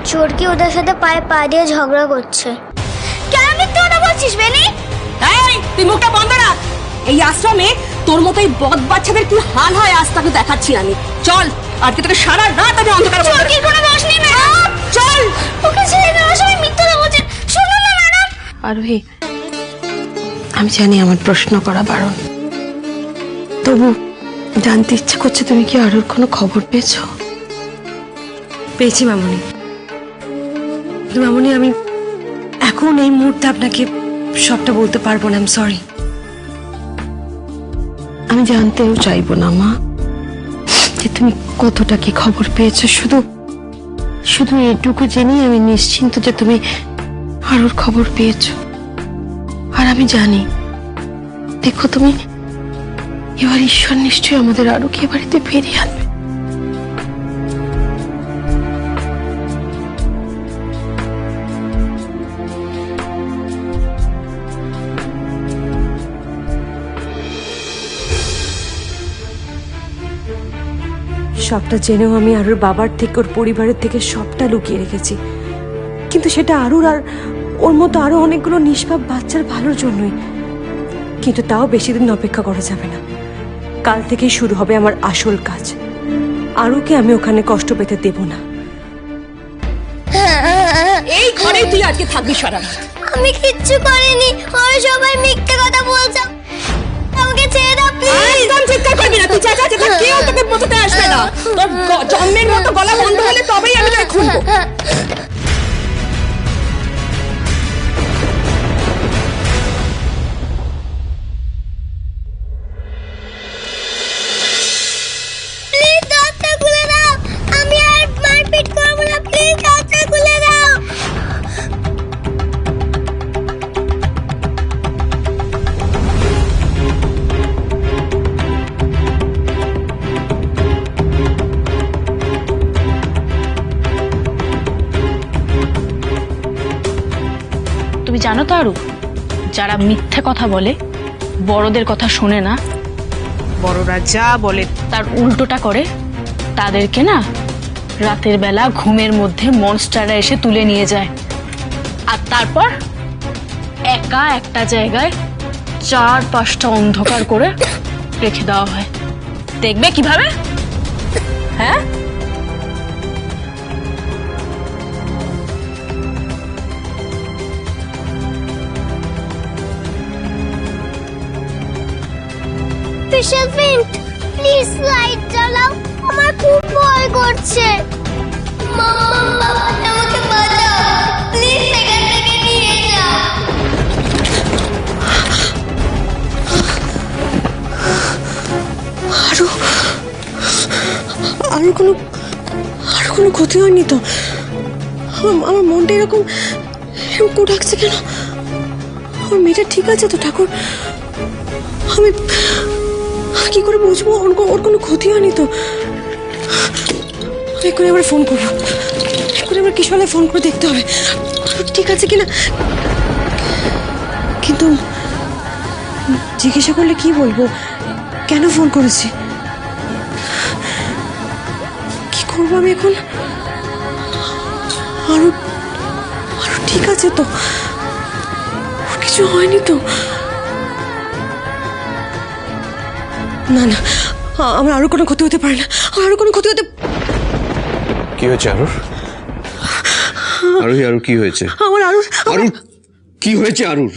চোরকি ওদের সাথে পায়ে পা দিয়ে ঝগড়া করছে। কেন মিথ্যা কথা বলছিস বেনি? এই, তুই মুখটা বন্ধ রাখ। এই আশ্রমে তোর মতো এই বদ বাচ্চাদের কি হাল হয় আজ তাকে দেখাচ্ছি আমি। চল, আজকে তোকে সারা রাত আমি অন্ধকার চরকির কোনো দোষ নেই ম্যাডাম। চল। ওকে ছেড়ে দেওয়ার সময় মিথ্যা বলছেন, শুনুন না ম্যাডাম। আরোহী, আমি জানি আমার প্রশ্ন করা বারণ, তবু জানতে ইচ্ছে করছে তুমি কি আরোর কোনো খবর পেয়েছো? পেয়েছি মামনি। কিন্তু মামনি, আমি এখন এই মুহূর্তে আপনাকে সবটা বলতে পারবো না। I am sorry. আমি জানতেও চাইবো না মা যে তুমি কতটা কি খবর পেয়েছো। শুধু শুধু এটুকু জেনেই আমি নিশ্চিন্ত যে তুমি আরোর খবর পেয়েছো। আর আমি জানি, দেখো তুমি এবার ঈশ্বর নিশ্চয়ই আমাদের আরোকে এ বাড়িতে ফিরিয়ে আনবে। সবটা জেনেও আমি আরুর বাবার থেকে, ওর পরিবারের থেকে সবটা লুকিয়ে রেখেছি। কিন্তু সেটা আরুর আর ওর মতো আরো অনেকগুলো নিষ্পাপ বাচ্চার ভালোর জন্যই। কিন্তু তাও বেশি দিন অপেক্ষা করা যাবে না। কাল থেকেই শুরু হবে আমার আসল কাজ। আরুকে আমি ওখানে কষ্ট পেতে দেব না। এই ঘরেই তুই আজকে থাকবি সারা রাত। আমি কিচ্ছু করিনি, ওরা সবাই মিথ্যে কথা বলছে। আমাকে ছেড়ে দাও প্লিজ। একদম চিৎকার করবি না, তুই যা যা যা, কেউ তোকে বোঝাতে আসবে না। তোর জন্মের মতো গলা বন্ধ হলে তবেই আমি তোকে খুলবো। প্লিজ দরজা খুলে দাও, আমি আর মারপিট করবো না, প্লিজ দরজা খুলে দাও। তুমি জানো তো আরু, যারা মিথ্যে কথা বলে, বড়দের কথা শোনে না, বড়রা যা বলে তার উল্টোটা করে, তাদেরকে না রাতের বেলা ঘুমের মধ্যে মনস্টাররা এসে তুলে নিয়ে যায়। আর তারপর একা একটা জায়গায় 4-5টা অন্ধকার করে রেখে দেওয়া হয়। দেখবে কিভাবে? হ্যাঁ, স্পেশাল ফ্রেন্ড, প্লিজ লাইট জ্বালাও, আমার খুব ভয় করছে। মাম্মা, বাবা, আমাকে বাঁচাও, প্লিজ এখান থেকে নিয়ে যাও। আরো কোনো ক্ষতি হয়নি তো? আমার মনটা এরকম ডাকছে কেন? আমার মেয়েটা ঠিক আছে তো ঠাকুর? আমি কি করে বুঝবো ওর কোনো ক্ষতি হয়নি তো? আমি করে এবার ফোন করবো, করে এবার কিশোরে ফোন করে দেখতে হবে ঠিক আছে কিনা। কিন্তু জিজ্ঞাসা করলে কি বলবো? কেন ফোন করেছি? কি করবো আমি এখন? আরো ঠিক আছে তো? ওর কিছু হয়নি তো? না না, আমার আরো কোনো ক্ষতি হতে পারে না। আরো কোনো ক্ষতি হতে। কি হয়েছে আরুর? আরোহী, আরুর কি হয়েছে? আমার আরো আরুর কি হয়েছে? আরুর